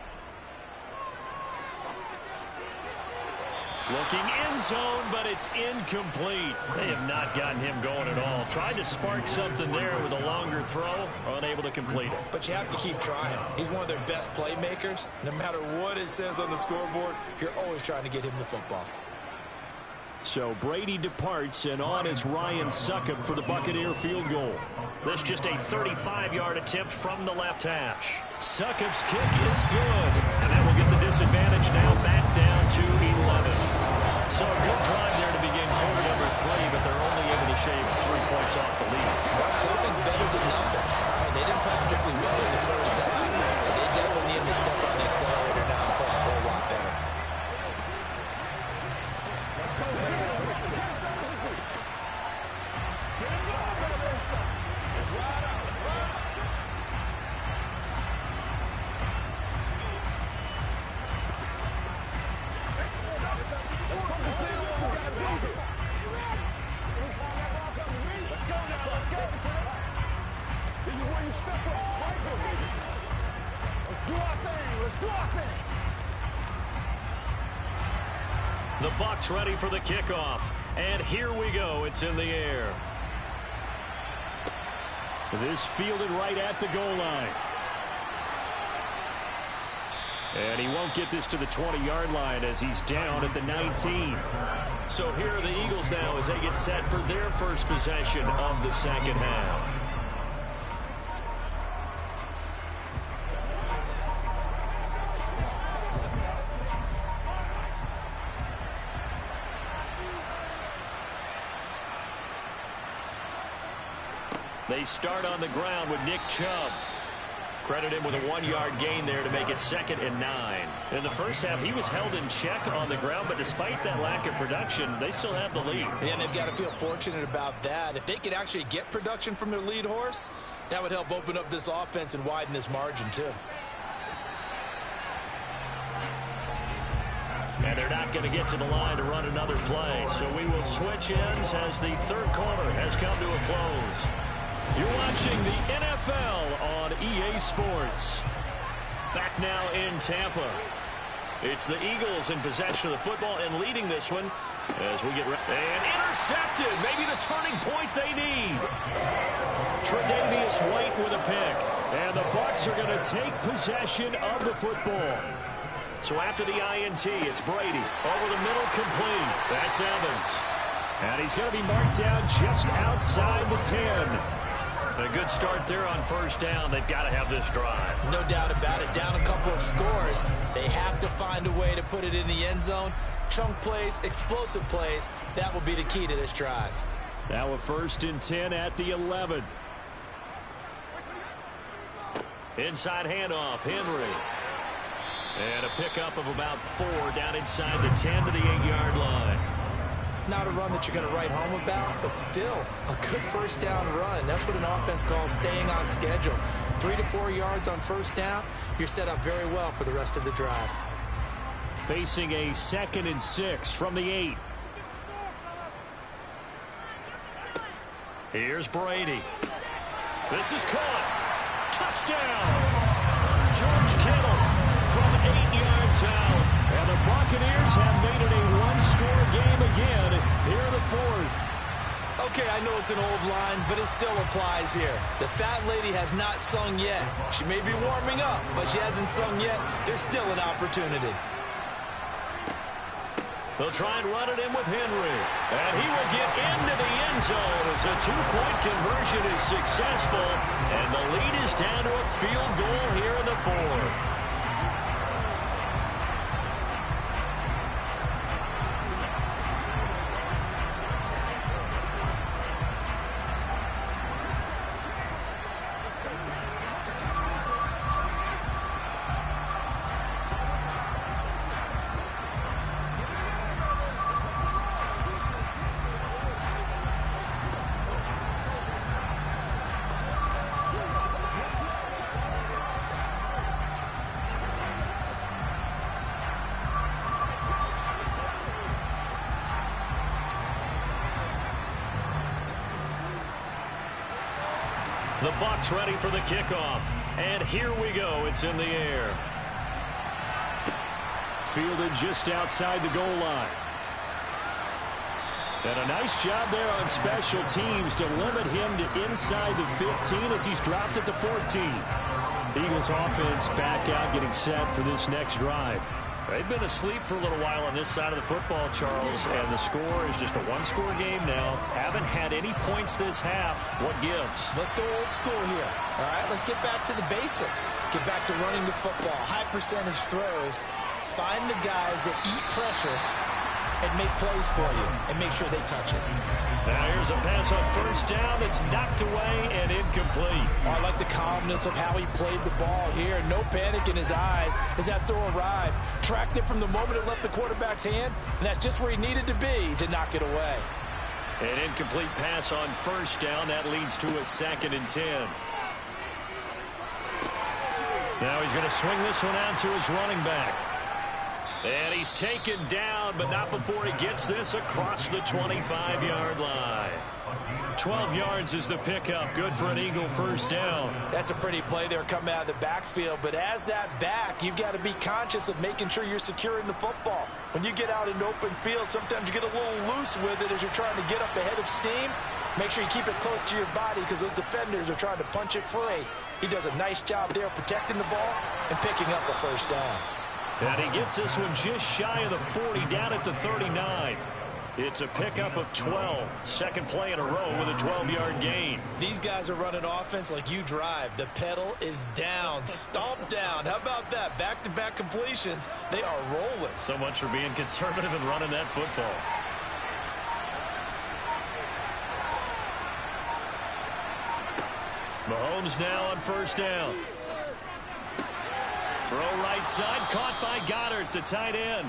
Looking end zone, but it's incomplete. They have not gotten him going at all. Tried to spark something there with a longer throw, unable to complete it. But you have to keep trying. He's one of their best playmakers. No matter what it says on the scoreboard, you're always trying to get him the football. So Brady departs, and on is Ryan Succop for the Buccaneer field goal. This just a 35-yard attempt from the left hash. Succop's kick is good, and that will get the disadvantage now back down to 11. So a good drive there to begin quarter number 3, but they're only able to shave 3 points off the lead. Well, something's better than nothing. They didn't play particularly well in the first half, but they definitely need to step on the accelerator now and play a whole lot better. The Bucs ready for the kickoff. And here we go. It's in the air. This fielded right at the goal line. And he won't get this to the 20-yard line as he's down at the 19. So here are the Eagles now as they get set for their first possession of the second half. They start on the ground with Nick Chubb. Credit him with a 1-yard gain there to make it 2nd and 9. In the first half, he was held in check on the ground, but despite that lack of production, they still have the lead. Yeah, and they've got to feel fortunate about that. If they could actually get production from their lead horse, that would help open up this offense and widen this margin, too. And they're not going to get to the line to run another play, so we will switch ends as the third quarter has come to a close. You're watching the NFL on EA Sports. Back now in Tampa. It's the Eagles in possession of the football and leading this one as we get ready. And intercepted. Maybe the turning point they need. Tre'Davious White with a pick. And the Bucs are going to take possession of the football. So after the INT, it's Brady. Over the middle, complete. That's Evans. And he's going to be marked down just outside the 10. A good start there on first down. They've got to have this drive. No doubt about it. Down a couple of scores. They have to find a way to put it in the end zone. Chunk plays, explosive plays. That will be the key to this drive. Now a 1st and 10 at the 11. Inside handoff, Henry. And a pickup of about 4 down inside the 10 to the 8-yard line. Not a run that you're going to write home about, but still a good first down run. That's what an offense calls staying on schedule. 3 to 4 yards on first down, you're set up very well for the rest of the drive. Facing a 2nd and 6 from the 8. Here's Brady. This is caught. Touchdown. George Kittle from 8 yards out. And the Buccaneers have made it a one-score game again here in the 4th. Okay, I know it's an old line, but it still applies here. The fat lady has not sung yet. She may be warming up, but she hasn't sung yet. There's still an opportunity. They'll try and run it in with Henry. And he will get into the end zone as a two-point conversion is successful. And the lead is down to a field goal here in the fourth. The Bucs ready for the kickoff. And here we go. It's in the air. Fielded just outside the goal line. And a nice job there on special teams to limit him to inside the 15 as he's dropped at the 14. Eagles offense back out getting set for this next drive. They've been asleep for a little while on this side of the football, Charles, and the score is just a one-score game now. Haven't had any points this half. What gives? Let's go old school here. All right, let's get back to the basics. Get back to running the football, high percentage throws. Find the guys that eat pressure and make plays for you and make sure they touch it. Now here's a pass on first down that's knocked away and incomplete. I like the calmness of how he played the ball here. No panic in his eyes as that throw arrived. Tracked it from the moment it left the quarterback's hand, and that's just where he needed to be to knock it away. An incomplete pass on first down. That leads to a 2nd and 10. Now he's going to swing this one out to his running back. And he's taken down, but not before he gets this across the 25-yard line. 12 yards is the pickup. Good for an Eagle first down. That's a pretty play there coming out of the backfield. But as that back, you've got to be conscious of making sure you're securing the football. When you get out in open field, sometimes you get a little loose with it as you're trying to get up ahead of steam. Make sure you keep it close to your body because those defenders are trying to punch it free. He does a nice job there protecting the ball and picking up a first down. And he gets this one just shy of the 40, down at the 39. It's a pickup of 12. Second play in a row with a 12-yard gain. These guys are running offense like you drive. The pedal is down, stomp down. How about that? Back-to-back completions. They are rolling. So much for being conservative and running that football. Mahomes now on first down. Throw right side, caught by Goddard, the tight end.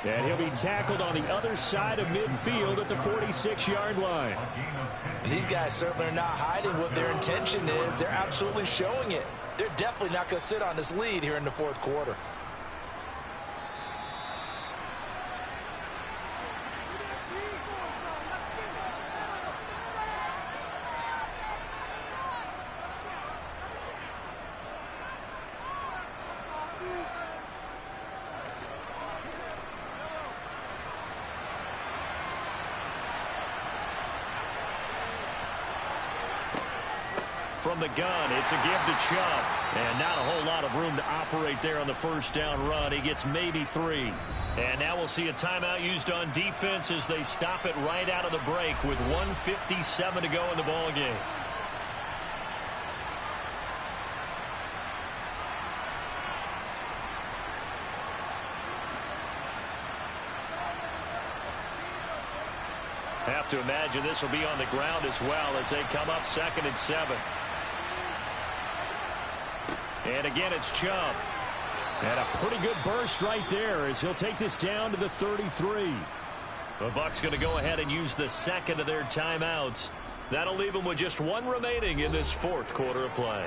And he'll be tackled on the other side of midfield at the 46-yard line. These guys certainly are not hiding what their intention is. They're absolutely showing it. They're definitely not going to sit on this lead here in the fourth quarter. From the gun, it's a give to Chubb. And not a whole lot of room to operate there on the first down run. He gets maybe 3. And now we'll see a timeout used on defense as they stop it right out of the break with 1:57 to go in the ballgame. Have to imagine this will be on the ground as well as they come up 2nd and 7. And again, it's Chubb. And a pretty good burst right there as he'll take this down to the 33. The Bucs going to go ahead and use the second of their timeouts. That'll leave them with just 1 remaining in this fourth quarter of play.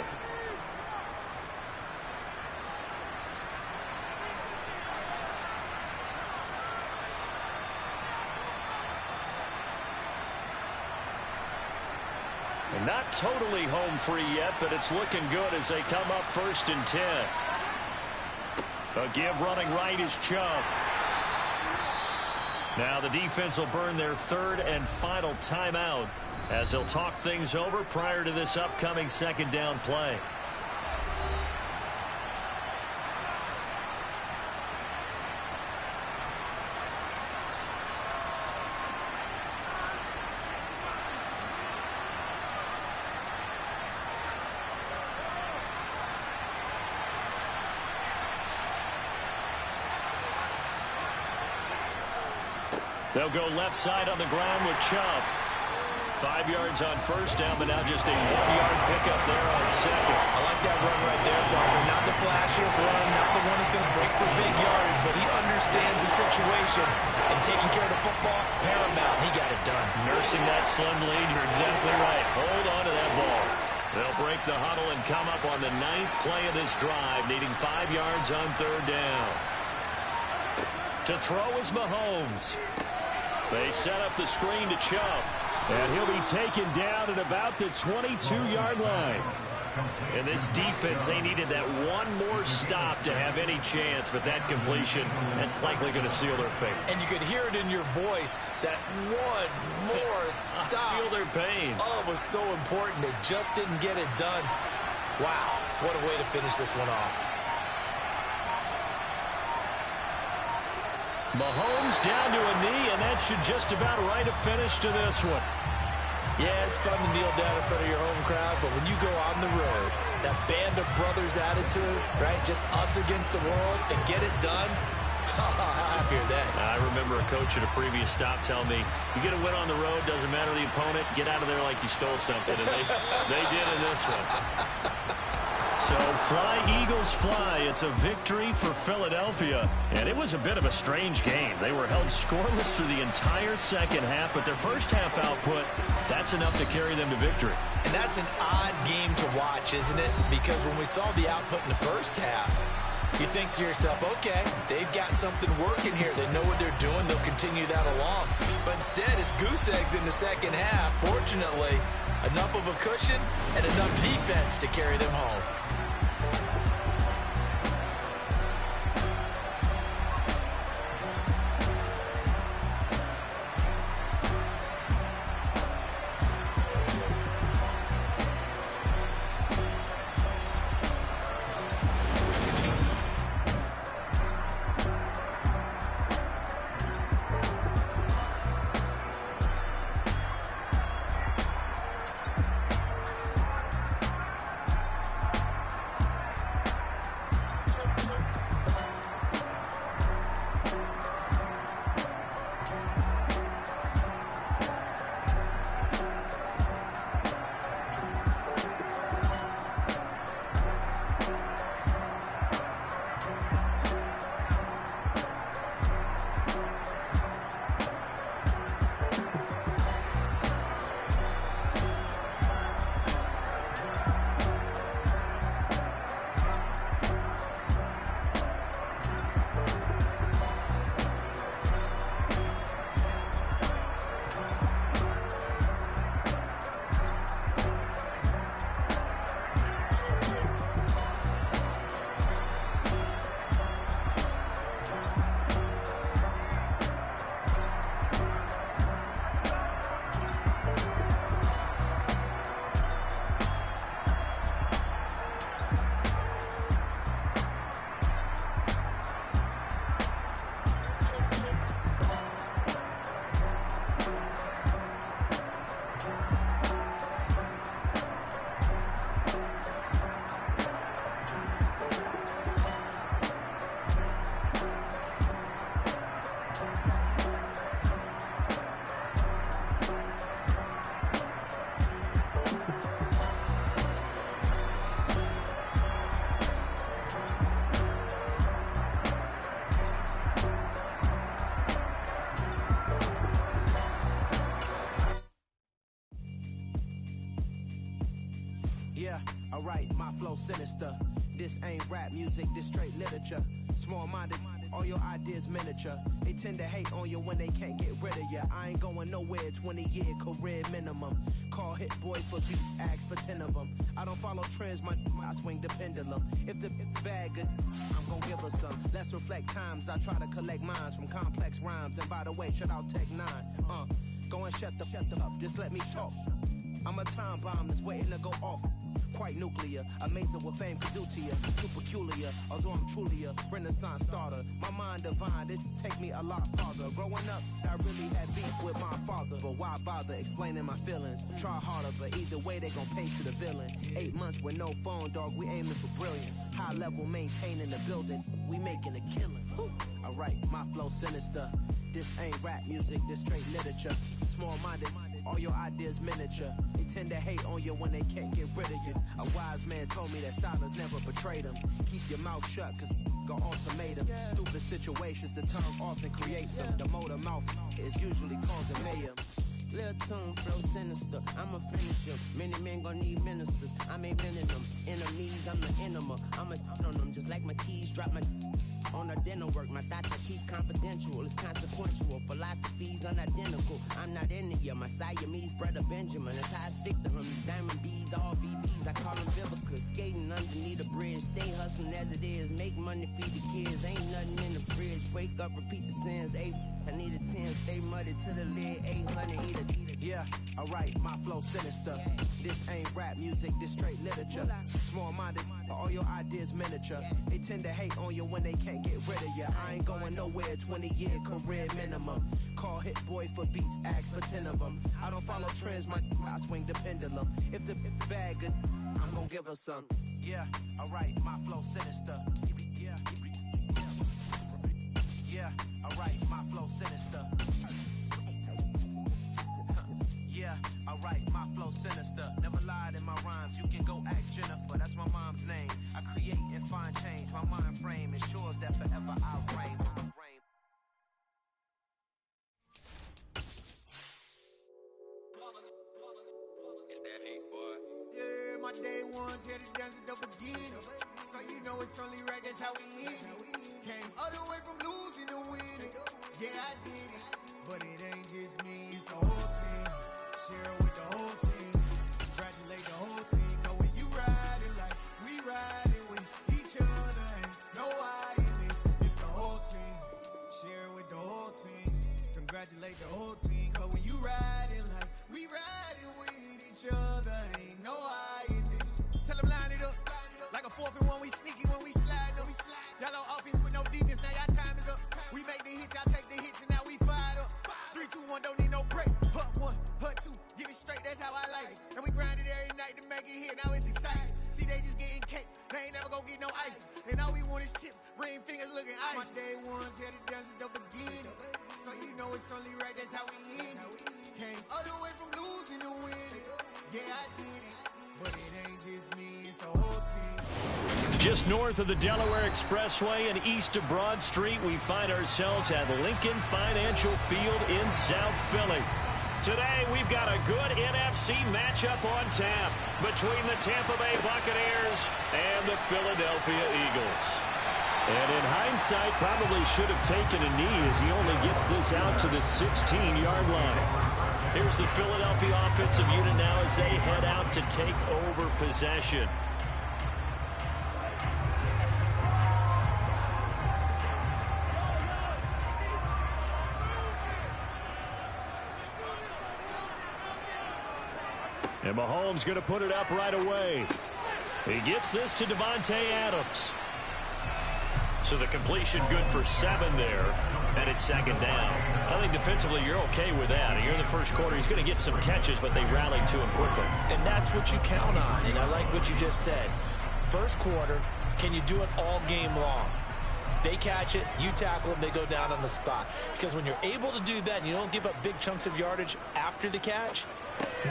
And not totally home free yet, but it's looking good as they come up 1st and 10. A give running right is Chubb. Now the defense will burn their 3rd and final timeout as they'll talk things over prior to this upcoming 2nd down play. They'll go left side on the ground with Chubb. 5 yards on first down, but now just a 1-yard pickup there on second. I like that run right there, partner. Not the flashiest run, not the one that's going to break for big yardage, but he understands the situation, and taking care of the football, paramount. He got it done. Nursing that slim lead, you're exactly right. Hold on to that ball. They'll break the huddle and come up on the 9th play of this drive, needing 5 yards on third down. To throw is Mahomes. They set up the screen to Chubb. And he'll be taken down at about the 22-yard line. And this defense, they needed that one more stop to have any chance, but that completion, that's likely going to seal their fate. And you could hear it in your voice, that one more stop. I feel their pain. Oh, it was so important. They just didn't get it done. Wow, what a way to finish this one off. Mahomes down to a knee, and that should just about write a finish to this one. Yeah, it's fun to kneel down in front of your home crowd, but when you go on the road, that band of brothers attitude, right, just us against the world, and get it done, how happy are they? I remember a coach at a previous stop telling me, you get a win on the road, doesn't matter the opponent, get out of there like you stole something, and they did in this one. So fly, Eagles, fly. It's a victory for Philadelphia. And it was a bit of a strange game. They were held scoreless through the entire second half, but their first half output, that's enough to carry them to victory. And that's an odd game to watch, isn't it? Because when we saw the output in the first half, you think to yourself, okay, they've got something working here. They know what they're doing. They'll continue that along. But instead, it's goose eggs in the second half. Fortunately, enough of a cushion and enough defense to carry them home. Yeah, alright, my flow sinister. This ain't rap music, this straight literature. Small-minded, all your ideas miniature. They tend to hate on you when they can't get rid of you. I ain't going nowhere, 20-year career minimum. Call hit boys for beats, ask for 10 of them. I don't follow trends, I swing the pendulum. If the bag good, I'm gonna give her some. Let's reflect times, I try to collect minds from complex rhymes. And by the way, shout out Tech 9. Go and shut the up, just let me talk. I'm a time bomb that's waiting to go off. Quite nuclear, amazing what fame could do to you. Too peculiar, although I'm truly a renaissance starter. My mind divine, it take me a lot farther. Growing up, I really had beef with my father. But why bother explaining my feelings? Try harder, but either way they gon' pay to the villain. 8 months with no phone, dog, we aiming for brilliance. High level maintaining the building, we making a killing. Alright, my flow sinister. This ain't rap music, this straight literature. Small-minded, all your ideas miniature. They tend to hate on you when they can't get rid of you. A wise man told me that silence never betrayed him. Keep your mouth shut, cause go ultimatum. Stupid situations, the tongue often creates them. The motor mouth is usually causing mayhem. Little tune, flow sinister, I'ma finish them. Many men gon' need ministers, I'm inventing them. Enemies, I'm the enema, I'ma on them. Just like my keys, drop my on the dinner work. My thoughts I keep confidential, it's consequential. Philosophies unidentical, I'm not in the my Siamese brother Benjamin. That's how I stick to him, these diamond bees, all BBs. I call them Vivicas, skating underneath the bridge. Stay hustling as it is, make money, feed the kids. Ain't nothing in the fridge, wake up, repeat the sins. I need a 10, stay muddy to the lid, 800, eat a. Yeah, alright, my flow sinister. This ain't rap music, this straight literature. Small-minded, all your ideas miniature. They tend to hate on you when they can't get rid of you. I ain't going nowhere, 20-year career minimum. Call Hit Boy for beats, ask for 10 of them. I don't follow trends, I swing the pendulum. If the bag good, I'm gonna give her some. Yeah, alright, my flow sinister. Yeah, alright, my flow sinister. Yeah, alright, my flow sinister. Never lied in my rhymes, you can go ask Jennifer, that's my mom's name. I create and find change, my mind frame ensures that forever I reign. It's that hate, boy. Yeah, my day ones here to dance at the beginning. So you know it's only right, that's how we end it. Came all the way from losing to winning. Yeah, I did it. But it ain't just me, it's the whole team. Share with the whole team. Congratulate the whole team. Cause when you riding like we riding with each other, ain't no I in this. It's the whole team. Share with the whole team. Congratulate the whole team. Cause when you riding like we riding with each other, ain't no I in this. Tell them line it up. Like a 4th and 1, we sneaky when we slide them. Y'all on offense with no defense, now y'all time is up. We make the hits, y'all take the hits, and now we fired up. 3, 2, 1, don't need no break. Hut 1, hut 2, give it straight, that's how I like it. And we grind it every night to make it here, now it's exciting. See, they just getting cake, they ain't never gonna get no ice. And all we want is chips, ring fingers looking ice. My day ones here to dance at the beginning. So you know it's only right, that's how we end it. Came all the way from losing to winning. Yeah, I did it. But it ain't just me, it's the whole team. Just north of the Delaware Expressway and east of Broad Street, we find ourselves at Lincoln Financial Field in South Philly. Today, we've got a good NFC matchup on tap between the Tampa Bay Buccaneers and the Philadelphia Eagles. And in hindsight, probably should have taken a knee as he only gets this out to the 16-yard line. Here's the Philadelphia offensive unit now as they head out to take over possession. And Mahomes going to put it up right away. He gets this to Devontae Adams. So the completion good for 7 there, and it's 2nd down. I think defensively you're okay with that. Here in the first quarter, he's going to get some catches, but they rallied to him quickly. And that's what you count on, and I like what you just said. First quarter, can you do it all game long? They catch it, you tackle them, they go down on the spot. Because when you're able to do that and you don't give up big chunks of yardage after the catch,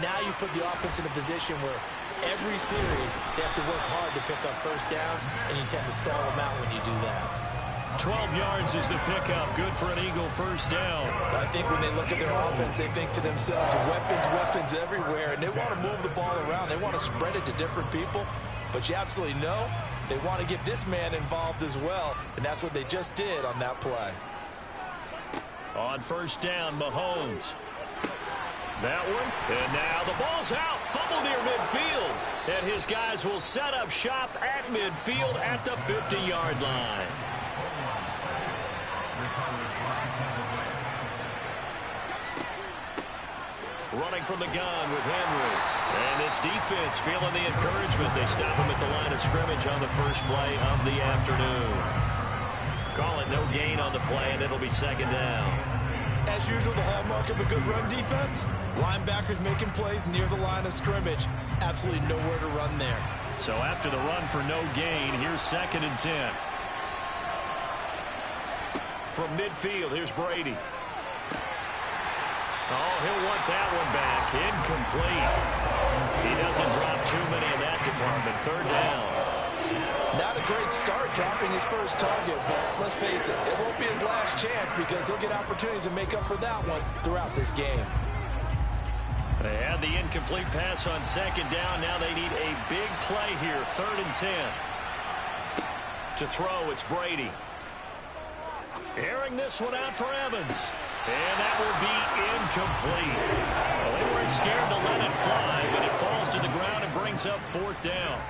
now you put the offense in a position where every series they have to work hard to pick up first downs, and you tend to stall them out when you do that. 12 yards is the pickup. Good for an Eagle first down. I think when they look at their offense, they think to themselves, weapons everywhere, and they want to move the ball around. They want to spread it to different people, but you absolutely know they want to get this man involved as well, and that's what they just did on that play. On first down, Mahomes. That one, and now the ball's out. Fumble near midfield, and his guys will set up shop at midfield at the 50-yard line. Running from the gun with Henry. And this defense feeling the encouragement. They stop him at the line of scrimmage on the first play of the afternoon. Call it no gain on the play, and it'll be 2nd down. As usual, the hallmark of a good run defense, linebackers making plays near the line of scrimmage. Absolutely nowhere to run there. So after the run for no gain, here's 2nd and 10. From midfield, here's Brady. Oh, he'll want that one back. Incomplete. He doesn't drop too many in that department. Third down. Not a great start dropping his first target, but let's face it, it won't be his last chance because he'll get opportunities to make up for that one throughout this game. They had the incomplete pass on second down. Now they need a big play here. 3rd and 10. To throw, it's Brady. Airing this one out for Evans. And that will be incomplete. Well, they weren't scared to let it fly, but it falls to the ground and brings up 4th down.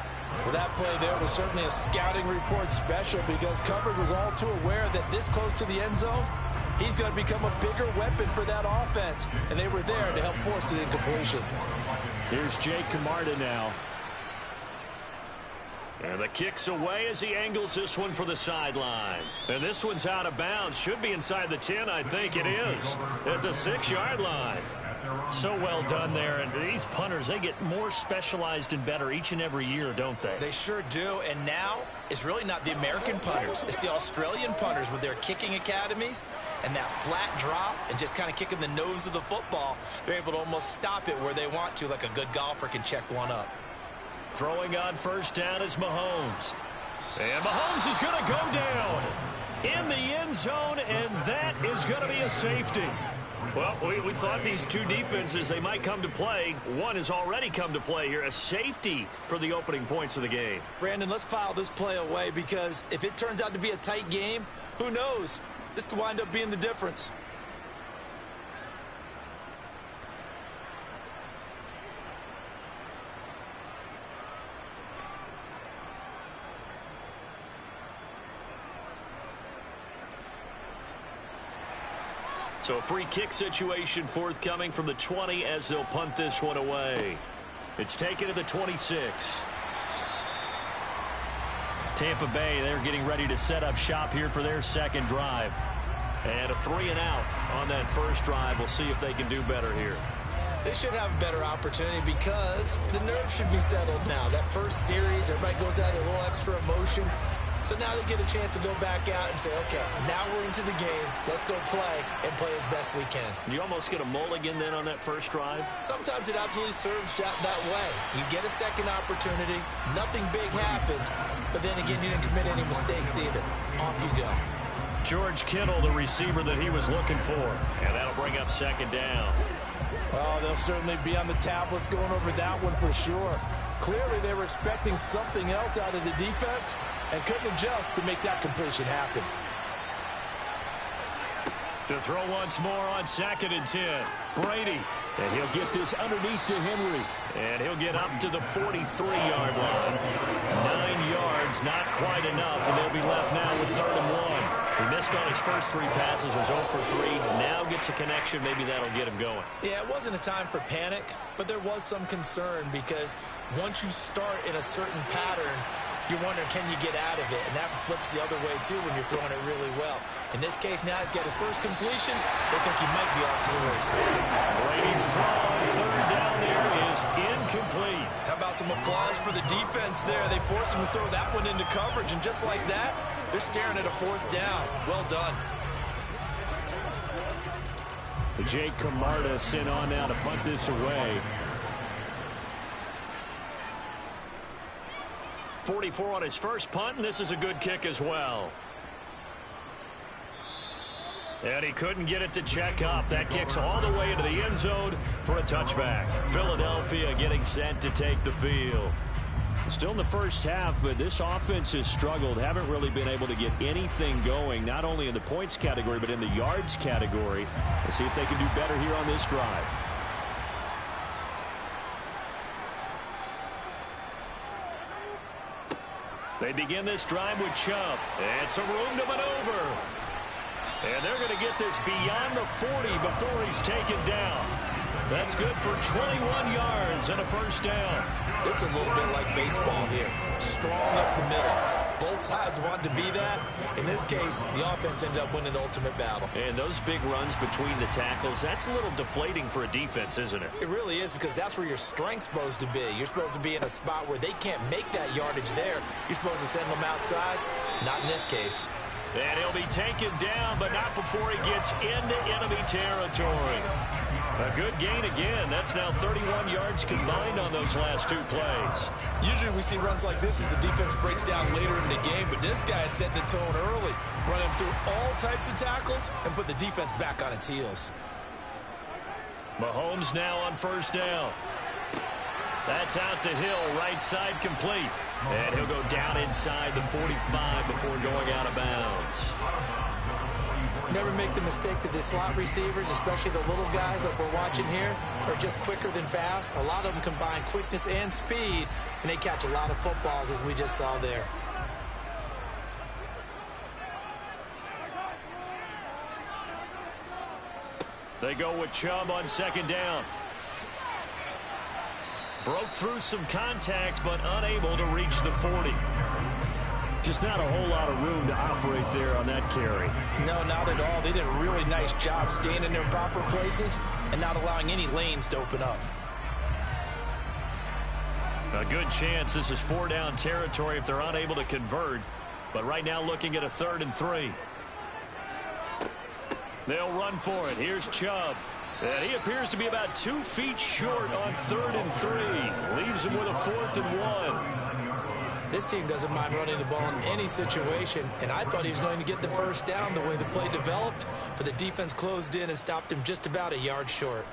Well, that play there was certainly a scouting report special because coverage was all too aware that this close to the end zone, he's going to become a bigger weapon for that offense. And they were there to help force the incompletion. Here's Jake Camarda now. And the kick's away as he angles this one for the sideline. And this one's out of bounds. Should be inside the 10, I think it is. At the 6-yard line. So well done there. And these punters, they get more specialized and better each and every year, don't they? They sure do. And now it's really not the American punters. It's the Australian punters with their kicking academies and that flat drop and just kind of kicking the nose of the football. They're able to almost stop it where they want to, like a good golfer can check one up. Throwing on first down is Mahomes. And Mahomes is going to go down in the end zone, and that is going to be a safety. Well, we thought these two defenses, they might come to play. One has already come to play here, a safety for the opening points of the game. Brandon, let's file this play away because if it turns out to be a tight game, who knows? This could wind up being the difference. So a free kick situation forthcoming from the 20 as they'll punt this one away. It's taken to the 26. Tampa Bay, they're getting ready to set up shop here for their second drive. And a 3-and-out on that first drive. We'll see if they can do better here. They should have a better opportunity because the nerves should be settled now. That first series, everybody goes out a little extra emotion. So now they get a chance to go back out and say, okay, now we're into the game. Let's go play and play as best we can. You almost get a mulligan then on that first drive? Sometimes it absolutely serves that way. You get a second opportunity. Nothing big happened. But then again, you didn't commit any mistakes either. Off you go. George Kittle, the receiver that he was looking for. And that'll bring up second down. Well, they'll certainly be on the tablets going over that one for sure. Clearly, they were expecting something else out of the defense and couldn't adjust to make that completion happen. To throw once more on 2nd and 10. Brady. And he'll get this underneath to Henry. And he'll get up to the 43-yard line. 9 yards, not quite enough, and they'll be left now with 3rd and 1. He missed on his first 3 passes, was 0 for 3. Now gets a connection. Maybe that'll get him going. Yeah, it wasn't a time for panic, but there was some concern because once you start in a certain pattern, you're wondering, can you get out of it? And that flips the other way, too, when you're throwing it really well. In this case, now he's got his first completion. They think he might be off to the races. Brady's throw on 3rd down there is incomplete. How about some applause for the defense there? They forced him to throw that one into coverage, and just like that, they're staring at a 4th down. Well done. Jake Camarda sent on now to punt this away. 44 on his first punt, and this is a good kick as well. And he couldn't get it to check up. That kicks all the way into the end zone for a touchback. Philadelphia getting set to take the field. Still in the first half, but this offense has struggled. Haven't really been able to get anything going, not only in the points category, but in the yards category. Let's see if they can do better here on this drive. They begin this drive with Chubb. And some room to maneuver. And they're going to get this beyond the 40 before he's taken down. That's good for 21 yards and a first down. This is a little bit like baseball here. Strong up the middle. Both sides want to be that. In this case, the offense ended up winning the ultimate battle. And those big runs between the tackles, that's a little deflating for a defense, isn't it? It really is, because that's where your strength's supposed to be. You're supposed to be in a spot where they can't make that yardage there. You're supposed to send them outside. Not in this case. And he'll be taken down, but not before he gets into enemy territory. A good gain again. That's now 31 yards combined on those last two plays. Usually we see runs like this as the defense breaks down later in the game, but this guy is setting the tone early, running through all types of tackles and put the defense back on its heels. Mahomes now on first down. That's out to Hill, right side complete. And he'll go down inside the 45 before going out of bounds. Never make the mistake that the slot receivers, especially the little guys like we're watching here, are just quicker than fast. A lot of them combine quickness and speed, and they catch a lot of footballs, as we just saw there. They go with Chubb on second down. Broke through some contact, but unable to reach the 40. Just not a whole lot of room to operate there on that carry. No, not at all. They did a really nice job staying in their proper places and not allowing any lanes to open up. A good chance this is 4-down territory if they're unable to convert. But right now looking at a 3rd and 3. They'll run for it. Here's Chubb. And he appears to be about 2 feet short on 3rd and 3. Leaves him with a 4th and 1. This team doesn't mind running the ball in any situation, and I thought he was going to get the first down the way the play developed, but the defense closed in and stopped him just about a yard short.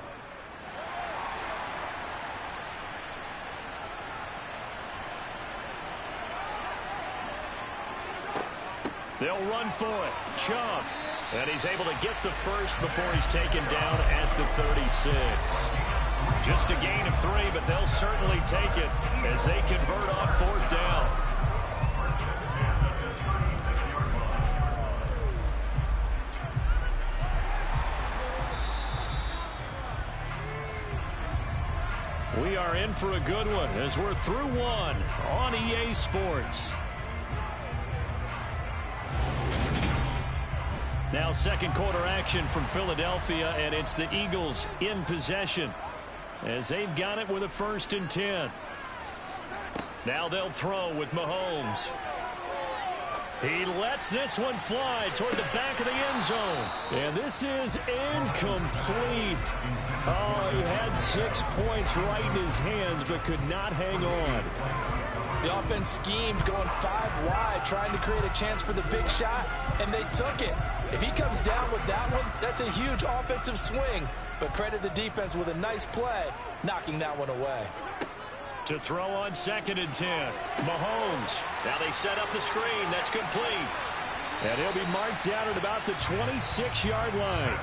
They'll run for it. Chubb. And he's able to get the first before he's taken down at the 36. Just a gain of 3, but they'll certainly take it as they convert on 4th down. We are in for a good one as we're through one on EA Sports. Now second quarter action from Philadelphia, and it's the Eagles in possession as they've got it with a 1st and 10. Now they'll throw with Mahomes. He lets this one fly toward the back of the end zone. And this is incomplete. Oh, he had 6 points right in his hands but could not hang on. The offense schemed going 5 wide, trying to create a chance for the big shot, and they took it. If he comes down with that one, that's a huge offensive swing. But credit the defense with a nice play, knocking that one away. To throw on 2nd and 10. Mahomes. Now they set up the screen. That's complete. And he'll be marked down at about the 26-yard line.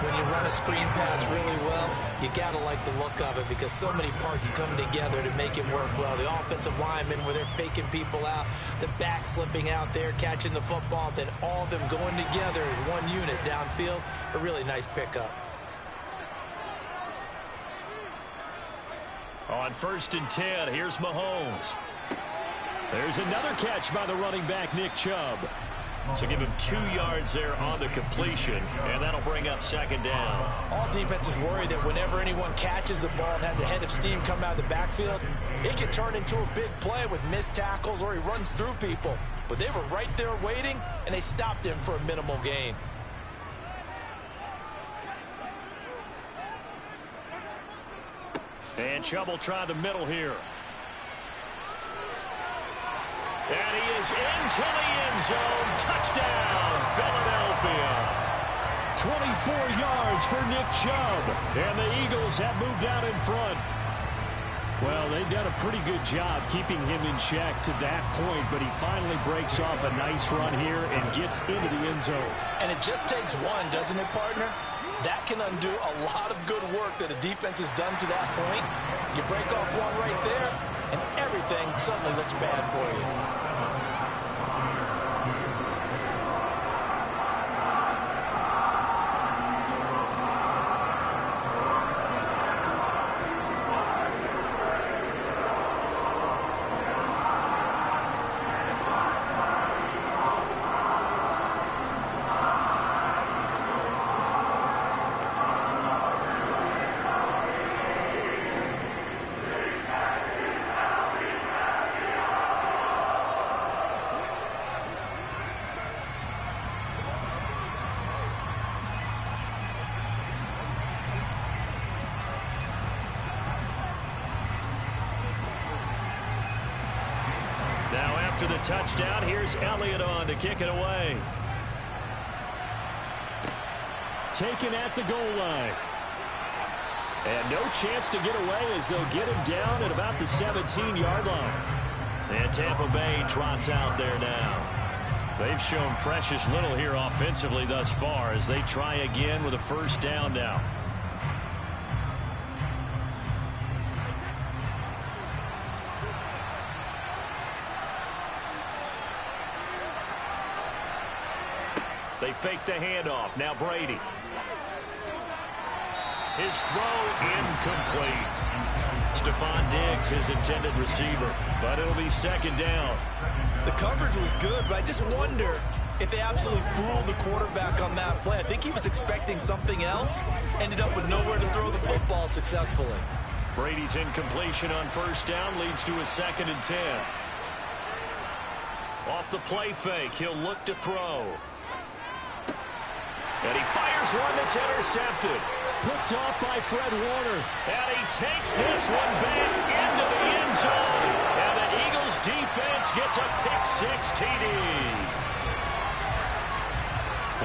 When you run a screen pass really well, you got to like the look of it because so many parts come together to make it work well. The offensive linemen where they're faking people out, the back slipping out there, catching the football, then all of them going together as one unit downfield. A really nice pickup. On 1st and 10, here's Mahomes. There's another catch by the running back, Nick Chubb. So give him 2 yards there on the completion, and that'll bring up 2nd down. All defenses worry that whenever anyone catches the ball and has a head of steam come out of the backfield, it can turn into a big play with missed tackles or he runs through people. But they were right there waiting, and they stopped him for a minimal gain. And Chubb will try the middle here. And he is into the end zone. Touchdown, Philadelphia. 24 yards for Nick Chubb. And the Eagles have moved out in front. Well, they've done a pretty good job keeping him in check to that point, but he finally breaks off a nice run here and gets into the end zone. And it just takes one, doesn't it, partner? That can undo a lot of good work that a defense has done to that point. You break off one right there, and everything suddenly looks bad for you. After the touchdown, here's Elliott on to kick it away. Taken at the goal line. And no chance to get away as they'll get him down at about the 17-yard line. And Tampa Bay trots out there now. They've shown precious little here offensively thus far as they try again with a first down now. They fake the handoff. Now Brady. His throw incomplete. Stephon Diggs, his intended receiver, but it'll be second down. The coverage was good, but I just wonder if they absolutely fooled the quarterback on that play. I think he was expecting something else. Ended up with nowhere to throw the football successfully. Brady's incompletion on first down leads to a 2nd and 10. Off the play fake, he'll look to throw. And he fires one that's intercepted. Picked off by Fred Warner. And he takes this one back into the end zone. And the Eagles defense gets a pick-6 TD.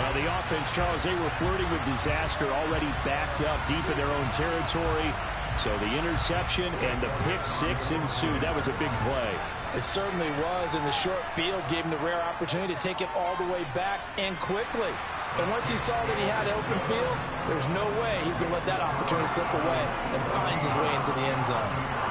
Well, the offense, Charles, they were flirting with disaster, already backed up deep in their own territory. So the interception and the pick-6 ensued. That was a big play. It certainly was, and the short field gave him the rare opportunity to take it all the way back and quickly. And once he saw that he had an open field, there's no way he's going to let that opportunity slip away, and finds his way into the end zone.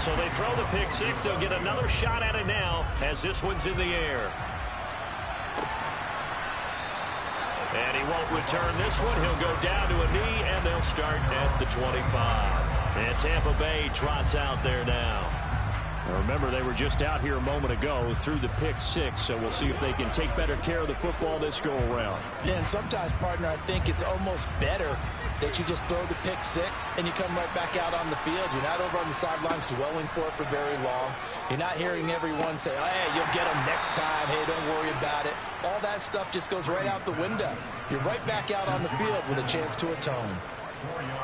So they throw the pick-6. They'll get another shot at it now as this one's in the air. And he won't return this one. He'll go down to a knee, and they'll start at the 25. And Tampa Bay trots out there now. Remember, they were just out here a moment ago through the pick-6, so we'll see if they can take better care of the football this go-around. Yeah, and sometimes, partner, I think it's almost better that you just throw the pick-6 and you come right back out on the field. You're not over on the sidelines dwelling for it for very long. You're not hearing everyone say, oh, hey, you'll get them next time. Hey, don't worry about it. All that stuff just goes right out the window. You're right back out on the field with a chance to atone.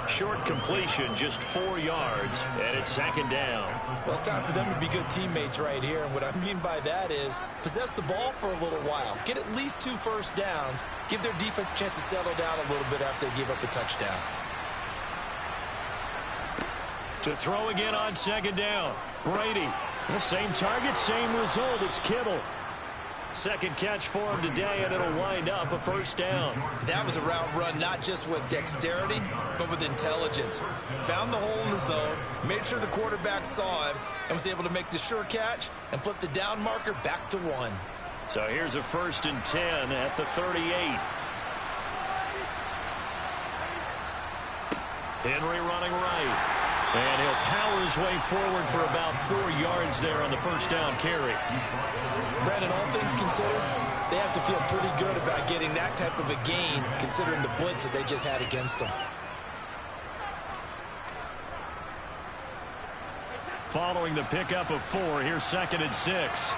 Short completion, just 4 yards, and it's second down. Well, it's time for them to be good teammates right here, and what I mean by that is possess the ball for a little while. Get at least 2 first downs. Give their defense a chance to settle down a little bit after they give up a touchdown. To throw again on second down. Brady. The same target, same result. It's Kittle. Second catch for him today, and it'll wind up a first down. That was a route run not just with dexterity, but with intelligence. Found the hole in the zone, made sure the quarterback saw him, and was able to make the sure catch and flip the down marker back to 1. So here's a 1st and 10 at the 38. Henry running right. And he'll power his way forward for about 4 yards there on the first down carry. Brandon, all things considered, they have to feel pretty good about getting that type of a gain, considering the blitz that they just had against them. Following the pickup of 4, here's 2nd and 6.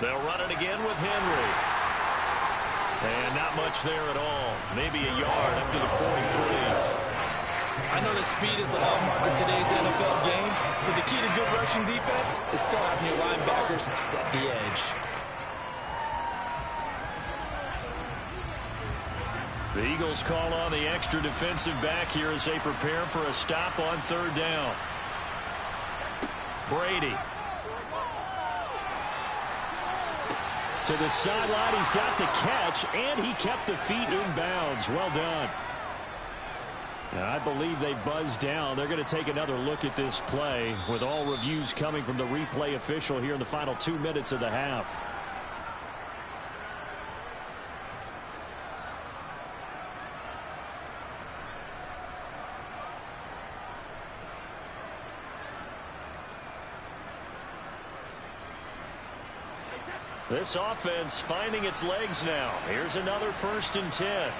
They'll run it again with Henry. And not much there at all. Maybe a yard up to the 43. I know that speed is the hallmark of today's NFL game, but the key to good rushing defense is still having your linebackers set the edge. The Eagles call on the extra defensive back here as they prepare for a stop on 3rd down. Brady. To the sideline, he's got the catch, and he kept the feet in bounds. Well done. I believe they buzzed down. They're going to take another look at this play with all reviews coming from the replay official here in the final 2 minutes of the half. This offense finding its legs now. Here's another 1st and 10.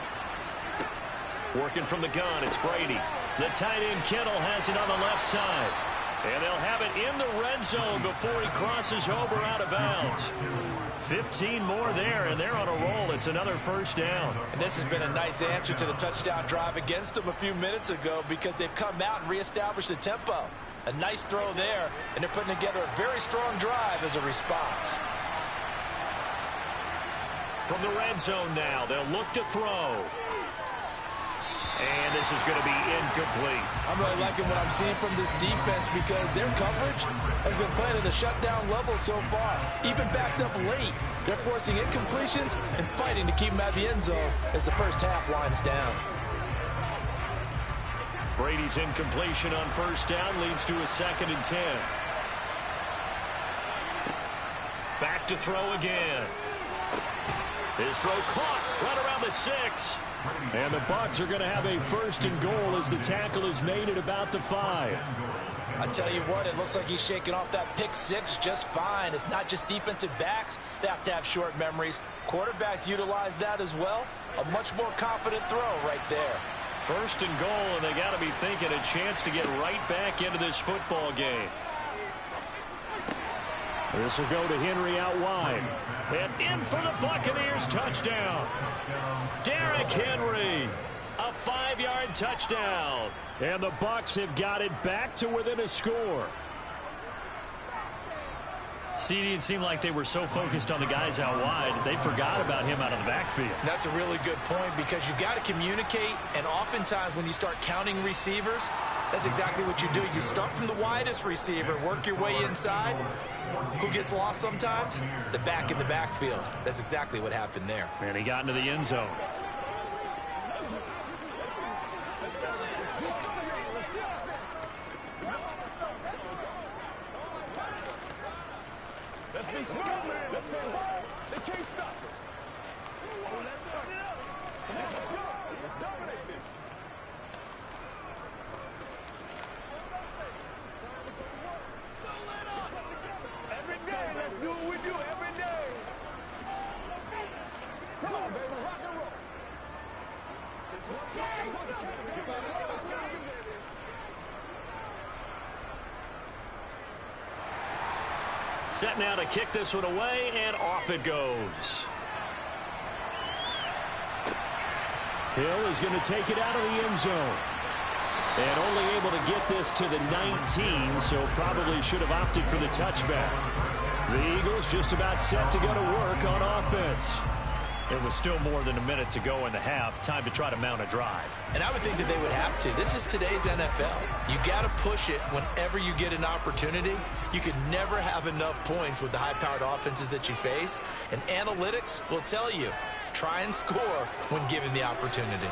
Working from the gun, it's Brady. The tight end Kittle has it on the left side. And they'll have it in the red zone before he crosses over out of bounds. 15 more there, and they're on a roll. It's another 1st down. And this has been a nice answer to the touchdown drive against them a few minutes ago because they've come out and reestablished the tempo. A nice throw there, and they're putting together a very strong drive as a response. From the red zone now, they'll look to throw. And this is going to be incomplete. I'm really liking what I'm seeing from this defense because their coverage has been playing at a shutdown level so far. Even backed up late, they're forcing incompletions and fighting to keep them at the end zone as the first half winds down. Brady's incompletion on 1st down leads to a 2nd and 10. Back to throw again. His throw caught right around the 6. And the Bucs are going to have a 1st and goal as the tackle is made at about the 5. I tell you what, it looks like he's shaking off that pick 6 just fine. It's not just defensive backs that have to have short memories. Quarterbacks utilize that as well. A much more confident throw right there. 1st and goal, and they got to be thinking a chance to get right back into this football game. This will go to Henry out wide. And in for the Buccaneers touchdown. Derrick Henry, a 5-yard touchdown. And the Bucs have got it back to within a score. CD, it seemed like they were so focused on the guys out wide, they forgot about him out of the backfield. That's a really good point because you've got to communicate, and oftentimes when you start counting receivers, that's exactly what you do. You start from the widest receiver, work your way inside. Who gets lost sometimes? The back in the backfield. That's exactly what happened there. And he got into the end zone. Let's be smart. Let's be hard. They can't stop us. Let's turn it up. Let's dominate this. Every day, let's do what we do every day. Come on, baby, rock and roll. Set now to kick this one away, and off it goes. Hill is going to take it out of the end zone. And only able to get this to the 19, so probably should have opted for the touchback. The Eagles just about set to go to work on offense. It was still more than a minute to go in the half. Time to try to mount a drive. And I would think that they would have to. This is today's NFL. You got to push it whenever you get an opportunity. You can never have enough points with the high-powered offenses that you face. And analytics will tell you, try and score when given the opportunity.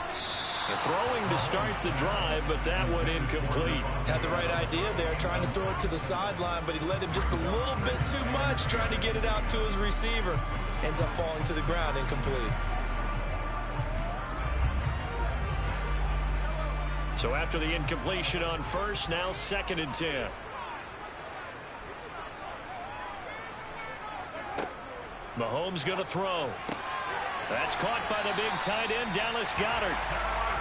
The throwing to start the drive, but that one incomplete. Had the right idea there, trying to throw it to the sideline, but he led him just a little bit too much, trying to get it out to his receiver. Ends up falling to the ground, incomplete. So after the incompletion on 1st, now 2nd and 10. Mahomes going to throw. That's caught by the big tight end, Dallas Goedert.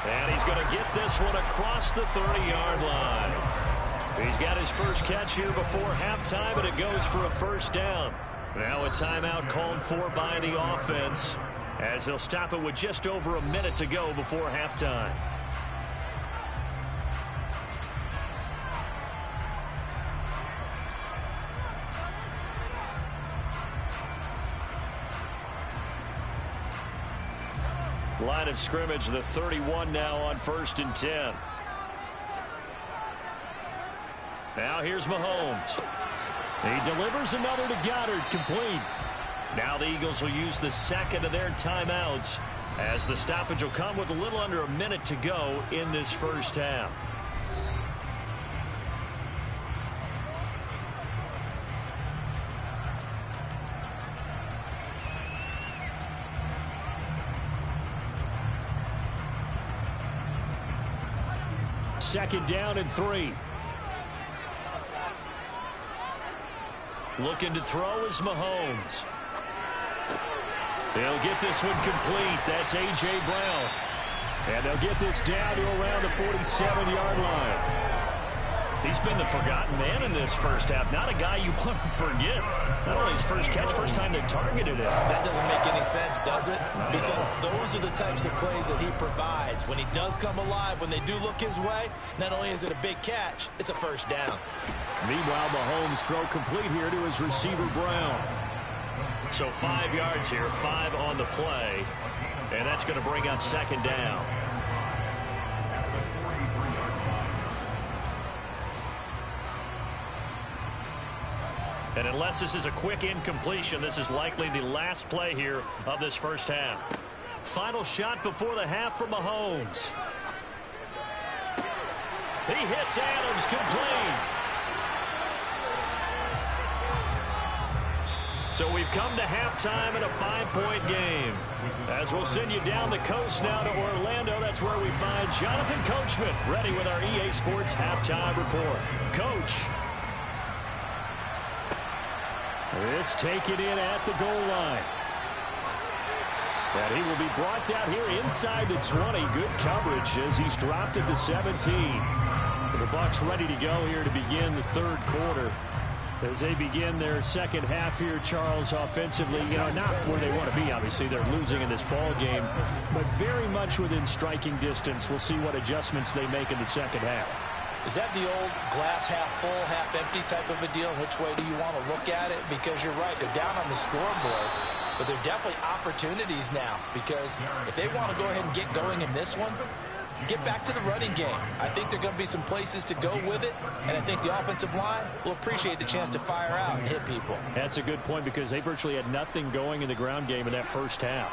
And he's going to get this one across the 30-yard line. He's got his first catch here before halftime, and it goes for a 1st down. Now a timeout called for by the offense as they'll stop it with just over a minute to go before halftime. Line of scrimmage, the 31 now on 1st and 10. Now here's Mahomes. He delivers another to Goddard, complete. Now the Eagles will use the second of their timeouts as the stoppage will come with a little under a minute to go in this first half. Second down and 3. Looking to throw is Mahomes. They'll get this one complete. That's A.J. Brown. And they'll get this down to around the 47-yard line. He's been the forgotten man in this first half. Not a guy you want to forget. Not only his first catch, first time they targeted him. That doesn't make any sense, does it? Because those are the types of plays that he provides. When he does come alive, when they do look his way, not only is it a big catch, it's a first down. Meanwhile, Mahomes throw complete here to his receiver, Brown. So 5 yards here, 5 on the play. And that's going to bring up second down. And unless this is a quick incompletion, this is likely the last play here of this first half. Final shot before the half for Mahomes. He hits Adams complete. So we've come to halftime in a 5-point game. As we'll send you down the coast now to Orlando, that's where we find Jonathan Coachman ready with our EA Sports halftime report. Coach. This taken in at the goal line. And he will be brought down here inside the 20. Good coverage as he's dropped at the 17. The Bucs ready to go here to begin the third quarter. As they begin their second half here, Charles, offensively, not where they want to be, obviously. They're losing in this ball game, but very much within striking distance. We'll see what adjustments they make in the second half. Is that the old glass half full, half empty type of a deal? Which way do you want to look at it? Because you're right, they're down on the scoreboard, but they're definitely opportunities now. Because if they want to go ahead and get going in this one, get back to the running game. I think there are going to be some places to go with it, and I think the offensive line will appreciate the chance to fire out and hit people. That's a good point because they virtually had nothing going in the ground game in that first half.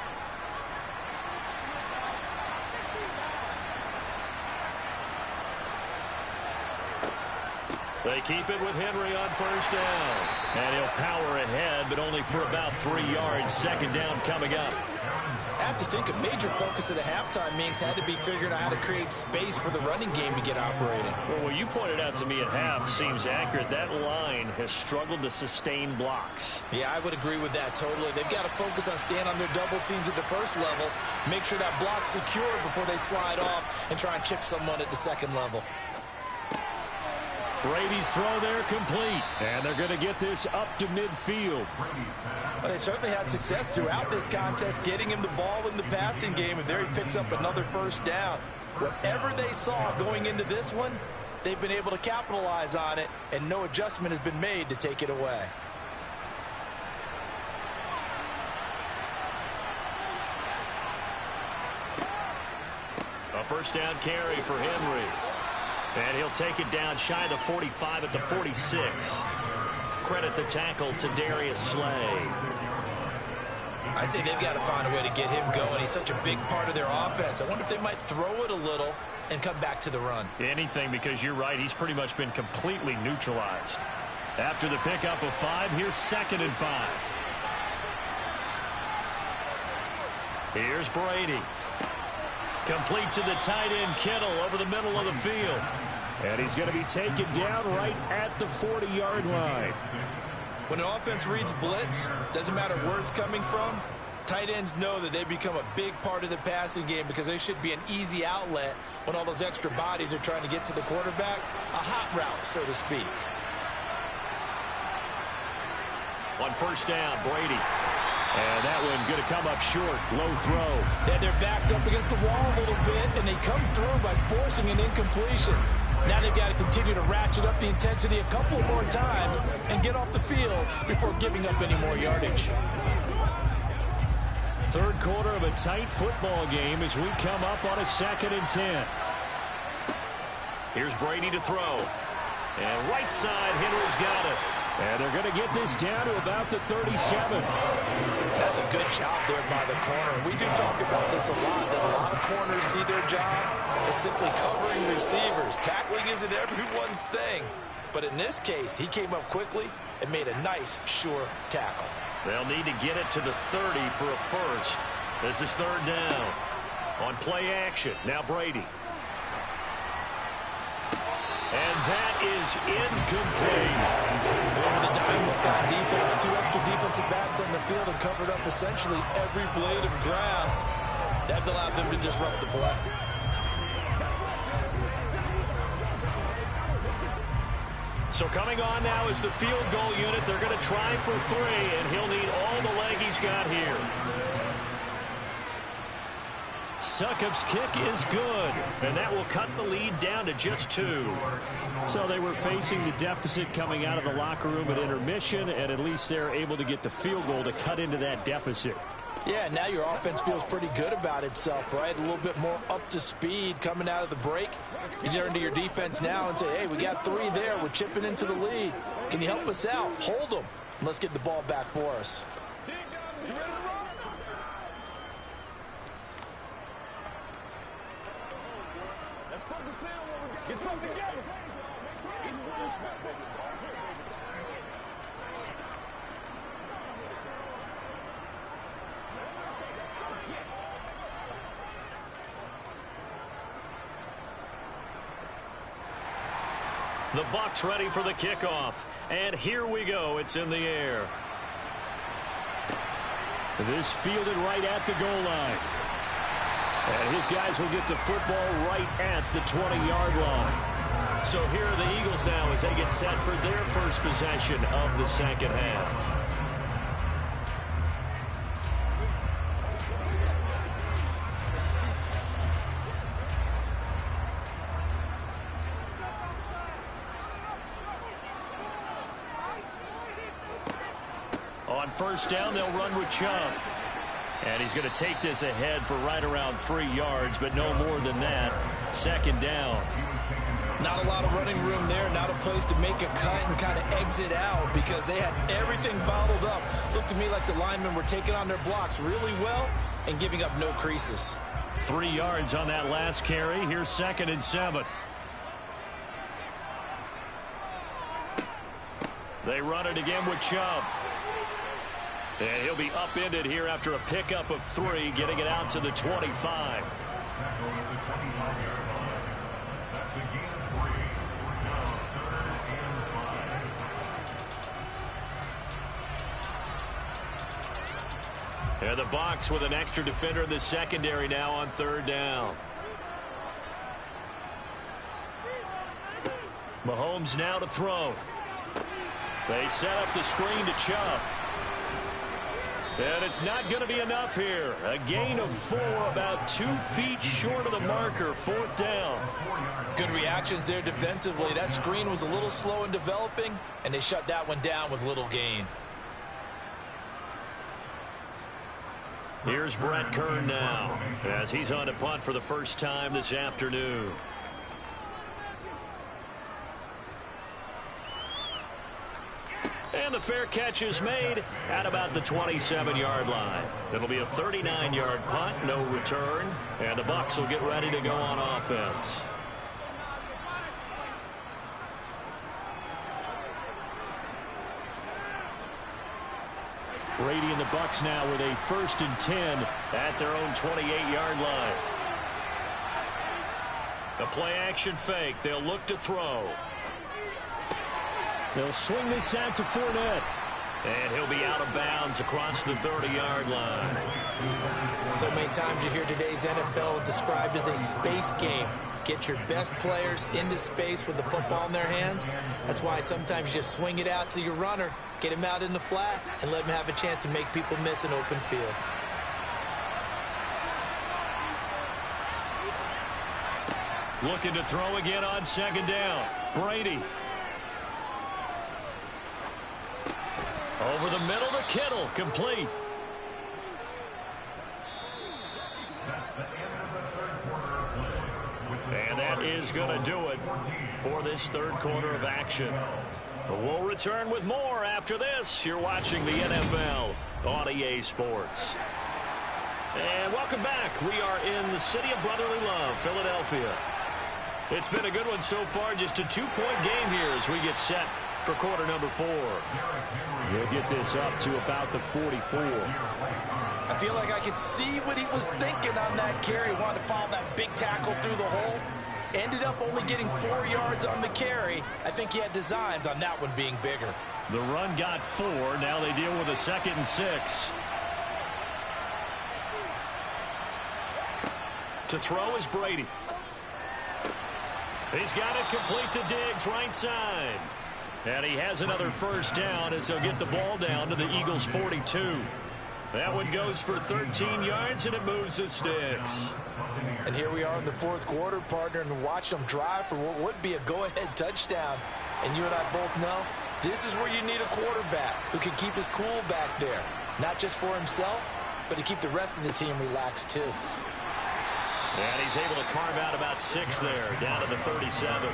They keep it with Henry on first down. And he'll power ahead, but only for about 3 yards. Second down coming up. I have to think a major focus of the halftime meetings had to be figuring out how to create space for the running game to get operating. Well, what you pointed out to me at half seems accurate. That line has struggled to sustain blocks. Yeah, I would agree with that totally. They've got to focus on staying on their double teams at the first level, make sure that block's secure before they slide off and try and chip someone at the second level. Brady's throw there complete. And they're going to get this up to midfield. Well, they certainly had success throughout this contest, getting him the ball in the passing game, and there he picks up another first down. Whatever they saw going into this one, they've been able to capitalize on it, and no adjustment has been made to take it away. A first down carry for Henry. And he'll take it down shy of the 45 at the 46. Credit the tackle to Darius Slay. I'd say they've got to find a way to get him going. He's such a big part of their offense. I wonder if they might throw it a little and come back to the run. Anything, because you're right. He's pretty much been completely neutralized. After the pickup of 5, here's 2nd and 5. Here's Brady. Complete to the tight end, Kittle, over the middle of the field. And he's going to be taken down right at the 40-yard line. When an offense reads blitz, doesn't matter where it's coming from, tight ends know that they become a big part of the passing game because they should be an easy outlet when all those extra bodies are trying to get to the quarterback. A hot route, so to speak. On first down, Brady. And that one going to come up short. Low throw. They had their backs up against the wall a little bit, and they come through by forcing an incompletion. Now they've got to continue to ratchet up the intensity a couple more times and get off the field before giving up any more yardage. Third quarter of a tight football game as we come up on a 2nd and 10. Here's Brady to throw. And right side, Henry's got it. And they're going to get this down to about the 37. That's a good job there by the corner. We do talk about this a lot, that a lot of corners see their job as simply covering receivers. Tackling isn't everyone's thing. But in this case, he came up quickly and made a nice, sure tackle. They'll need to get it to the 30 for a first. This is third down. On play action, now Brady. And that is incomplete. Over the dime look on defense. 2 extra defensive backs on the field and covered up essentially every blade of grass. That allowed them to disrupt the play. So coming on now is the field goal unit. They're going to try for 3, and he'll need all the leg he's got here. Succop's kick is good, and that will cut the lead down to just 2. So they were facing the deficit coming out of the locker room at intermission, and at least they're able to get the field goal to cut into that deficit. Yeah, now your offense feels pretty good about itself, right? A little bit more up to speed coming out of the break. You turn to your defense now and say, hey, we got 3 there. We're chipping into the lead. Can you help us out? Hold them. Let's get the ball back for us. Let's focus in on what we got. Get something together. Each one respect, baby. The Bucs ready for the kickoff. And here we go. It's in the air. This fielded right at the goal line. And his guys will get the football right at the 20-yard line. So here are the Eagles now as they get set for their first possession of the second half. On first down, they'll run with Chubb. And he's going to take this ahead for right around 3 yards, but no more than that. Second down. Not a lot of running room there, not a place to make a cut and kind of exit out because they had everything bottled up. Looked to me like the linemen were taking on their blocks really well and giving up no creases. 3 yards on that last carry. Here's 2nd and 7. They run it again with Chubb. And he'll be upended here after a pickup of 3, getting it out to the 25. And the Bucs with an extra defender in the secondary now on third down. Mahomes now to throw. They set up the screen to Chubb. And it's not going to be enough here. A gain of 4, about 2 feet short of the marker. 4th down. Good reactions there defensively. That screen was a little slow in developing, and they shut that one down with little gain. Here's Brett Kern now as he's on to punt for the first time this afternoon. And the fair catch is made at about the 27-yard line. It'll be a 39-yard punt, no return, and the Bucs will get ready to go on offense. Brady and the Bucs now with a 1st and 10 at their own 28-yard line. The play action fake. They'll look to throw. They'll swing this out to Fournette. And he'll be out of bounds across the 30-yard line. So many times you hear today's NFL described as a space game. Get your best players into space with the football in their hands. That's why sometimes you just swing it out to your runner, get him out in the flat, and let him have a chance to make people miss an open field. Looking to throw again on 2nd down. Brady. Over the middle to Kittle. Complete. And that is going to do it for this third quarter of action. We'll return with more after After this, you're watching the NFL on EA Sports. And welcome back. We are in the city of brotherly love, Philadelphia. It's been a good one so far. Just a 2-point game here as we get set for quarter number 4. He'll get this up to about the 44. I feel like I could see what he was thinking on that carry. Wanted to follow that big tackle through the hole. Ended up only getting 4 yards on the carry. I think he had designs on that one being bigger. The run got 4. Now they deal with a 2nd and 6. To throw is Brady. He's got it complete to Diggs, right side. And he has another first down as they'll get the ball down to the Eagles' 42. That one goes for 13 yards, and it moves the sticks. And here we are in the fourth quarter, partner, and watch them drive for what would be a go-ahead touchdown. And you and I both know this is where you need a quarterback who can keep his cool back there. Not just for himself, but to keep the rest of the team relaxed too. And he's able to carve out about 6 there, down to the 37.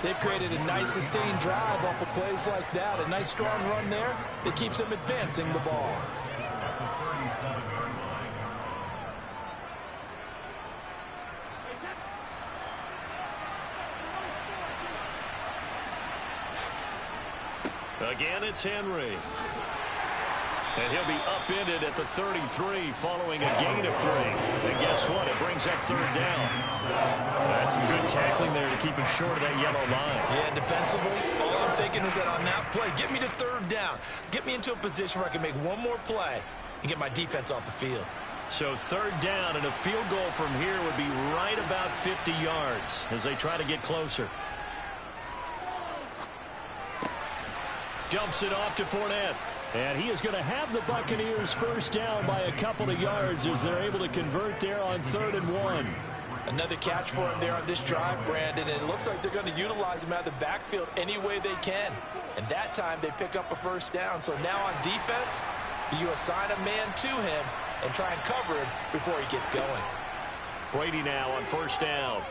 They've created a nice sustained drive off of plays like that. A nice strong run there that keeps them advancing the ball. Again, it's Henry. And he'll be upended at the 33 following a gain of 3. And guess what? It brings up 3rd down. That's some good tackling there to keep him short of that yellow line. Yeah, defensively, all I'm thinking is that on that play, get me to 3rd down. Get me into a position where I can make one more play and get my defense off the field. So 3rd down and a field goal from here would be right about 50 yards as they try to get closer. Dumps it off to Fournette. And he is going to have the Buccaneers first down by a couple of yards as they're able to convert there on 3rd and 1. Another catch for him there on this drive, Brandon, and it looks like they're going to utilize him out of the backfield any way they can. And that time they pick up a first down. So now on defense, you assign a man to him and try and cover him before he gets going. Brady now on 1st down.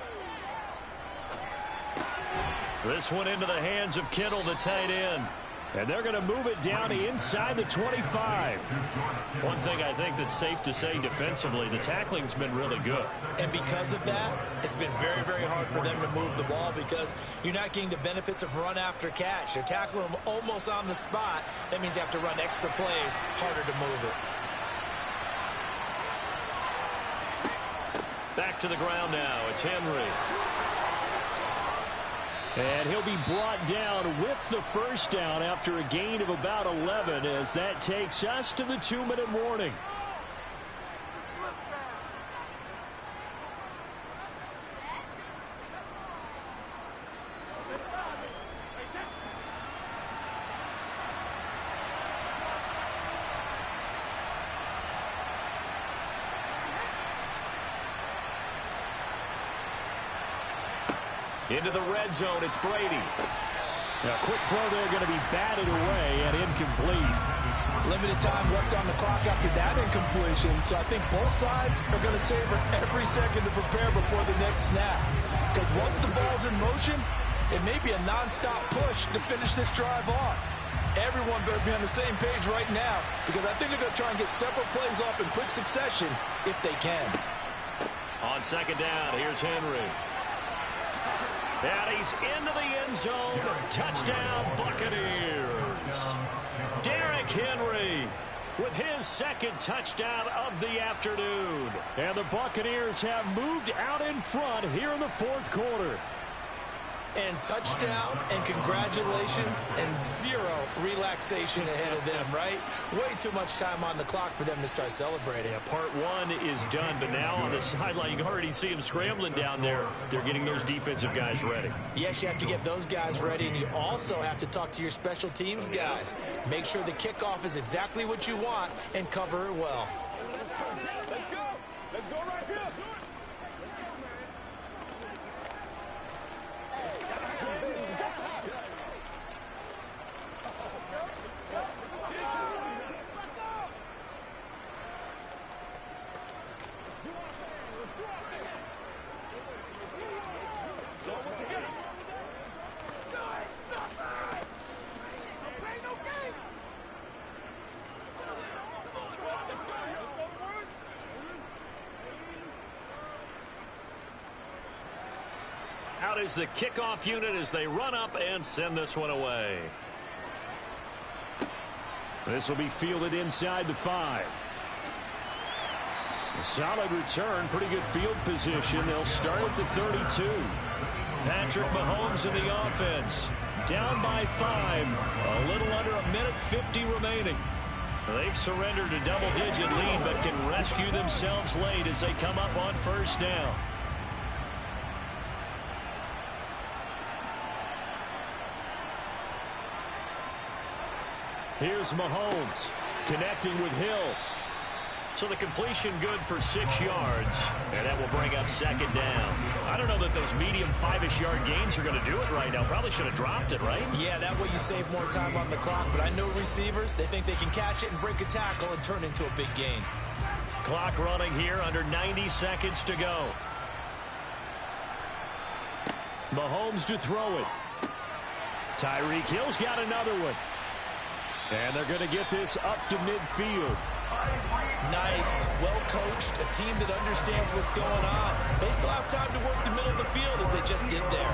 This one into the hands of Kittle, the tight end. And they're going to move it down inside the 25. One thing I think that's safe to say defensively, the tackling's been really good. And because of that, it's been very, very hard for them to move the ball because you're not getting the benefits of run after catch. They're tackling them almost on the spot. That means you have to run extra plays, harder to move it. Back to the ground now. It's Henry. And he'll be brought down with the first down after a gain of about 11 as that takes us to the 2-minute warning. Into the red zone, it's Brady. Now, quick throw there, going to be batted away and incomplete. Limited time left on the clock after that incompletion, so I think both sides are going to savor every second to prepare before the next snap. Because once the ball's in motion, it may be a nonstop push to finish this drive off. Everyone better be on the same page right now because I think they're going to try and get several plays off in quick succession if they can. On 2nd down, here's Henry. And he's into the end zone. Touchdown, Buccaneers. Derrick Henry with his 2nd touchdown of the afternoon. And the Buccaneers have moved out in front here in the 4th quarter. And touchdown and congratulations and 0 relaxation ahead of them, right? Way too much time on the clock for them to start celebrating. Yeah, part 1 is done, but now on the sideline, you can already see them scrambling down there. They're getting those defensive guys ready. Yes, you have to get those guys ready, and you also have to talk to your special teams guys. Make sure the kickoff is exactly what you want and cover it well. Let's go. Let's go right here. out is the kickoff unit as they run up and send this one away. This will be fielded inside the 5. A solid return, pretty good field position. They'll start at the 32. Patrick Mahomes in the offense. Down by 5. A little under a minute 50 remaining. They've surrendered a double-digit lead, but can rescue themselves late as they come up on first down. Here's Mahomes connecting with Hill. So the completion good for 6 yards, and that will bring up second down. I don't know that those medium 5-ish yard gains are going to do it right now. Probably should have dropped it, right? Yeah, that way you save more time on the clock, but I know receivers, they think they can catch it and break a tackle and turn into a big gain. Clock running here, under 90 seconds to go. Mahomes to throw it. Tyreek Hill's got another one. And they're going to get this up to midfield. Nice, well coached, a team that understands what's going on. They still have time to work the middle of the field as they just did there.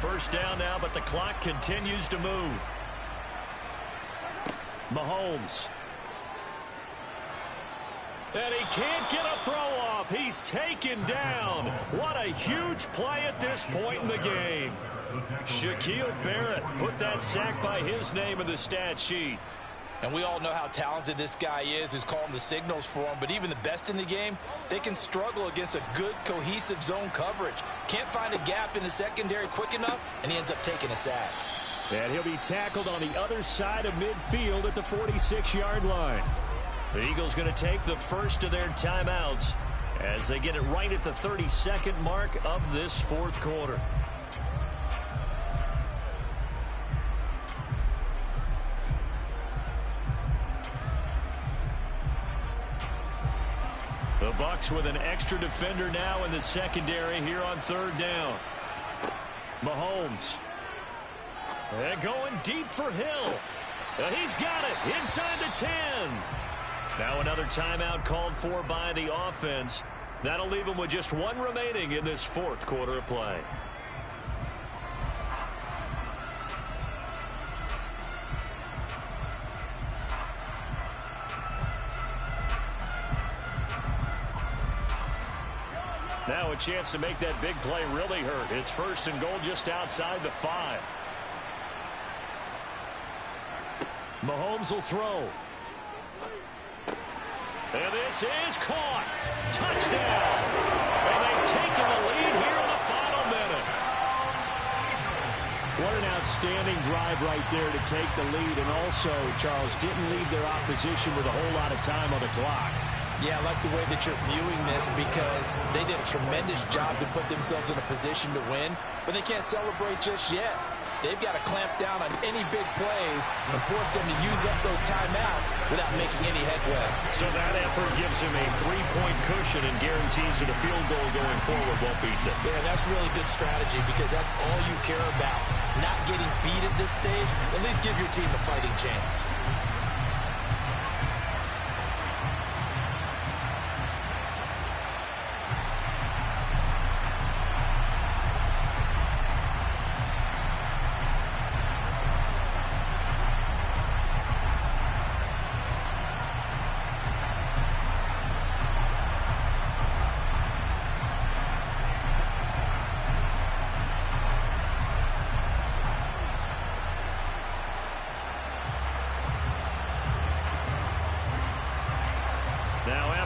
First down now, but the clock continues to move. Mahomes. And he can't get a throw off. He's taken down. What a huge play at this point in the game. Shaquille Barrett put that sack by his name in the stat sheet. And we all know how talented this guy is who's calling the signals for him. But even the best in the game, they can struggle against a good, cohesive zone coverage. Can't find a gap in the secondary quick enough, and he ends up taking a sack. And he'll be tackled on the other side of midfield at the 46-yard line. The Eagles going to take the first of their timeouts as they get it right at the 32nd mark of this fourth quarter. The Bucs with an extra defender now in the secondary here on third down. Mahomes. And going deep for Hill. And he's got it inside the 10. Now another timeout called for by the offense. That'll leave them with just one remaining in this fourth quarter of play. Now a chance to make that big play really hurt. It's first and goal just outside the 5. Mahomes will throw. And this is caught. Touchdown. And they've taken the lead here in the final minute. What an outstanding drive right there to take the lead. And also, Charles, didn't leave their opposition with a whole lot of time on the clock. Yeah, I like the way that you're viewing this because they did a tremendous job to put themselves in a position to win, but they can't celebrate just yet. They've got to clamp down on any big plays and force them to use up those timeouts without making any headway. So that effort gives him a 3-point cushion and guarantees that a field goal going forward won't beat them. Yeah, that's really good strategy because that's all you care about. Not getting beat at this stage, at least give your team a fighting chance.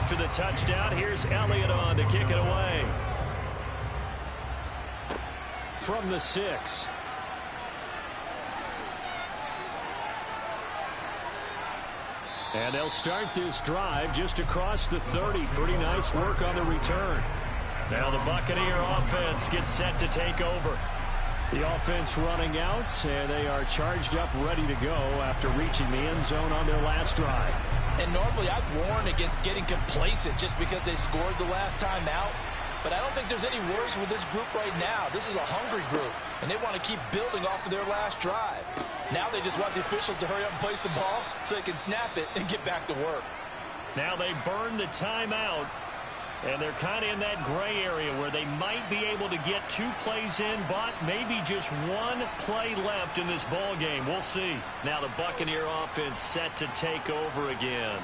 After the touchdown, here's Elliott on to kick it away. From the 6. And they'll start this drive just across the 30. Pretty nice work on the return. Now the Buccaneer offense gets set to take over. The offense running out, and they are charged up, ready to go after reaching the end zone on their last drive. And normally I'd warn against getting complacent just because they scored the last time out. But I don't think there's any worries with this group right now. This is a hungry group, and they want to keep building off of their last drive. Now they just want the officials to hurry up and place the ball so they can snap it and get back to work. Now they burn the timeout, and they're kind of in that gray area where they might be able to get 2 plays in, but maybe just 1 play left in this ball game. We'll see. Now the Buccaneer offense set to take over again.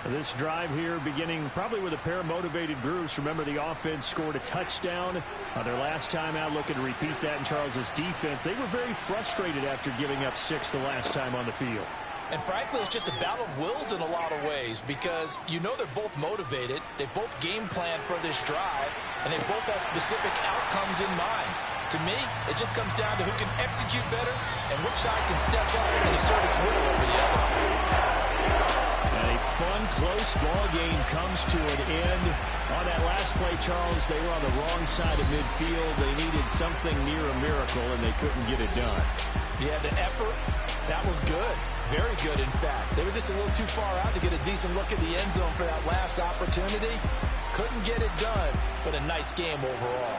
This drive here beginning probably with a pair of motivated groups. Remember, the offense scored a touchdown on their last time out, looking to repeat that in Charles's defense. They were very frustrated after giving up 6 the last time on the field. And frankly, it's just a battle of wills in a lot of ways because you know they're both motivated. They both game plan for this drive, and they both have specific outcomes in mind. To me, it just comes down to who can execute better and which side can step up and assert its will over the other. And a fun, close ball game comes to an end. On that last play, Charles, they were on the wrong side of midfield. They needed something near a miracle, and they couldn't get it done. Yeah, the effort, that was good. Very good, in fact. They were just a little too far out to get a decent look at the end zone for that last opportunity. Couldn't get it done, but a nice game overall.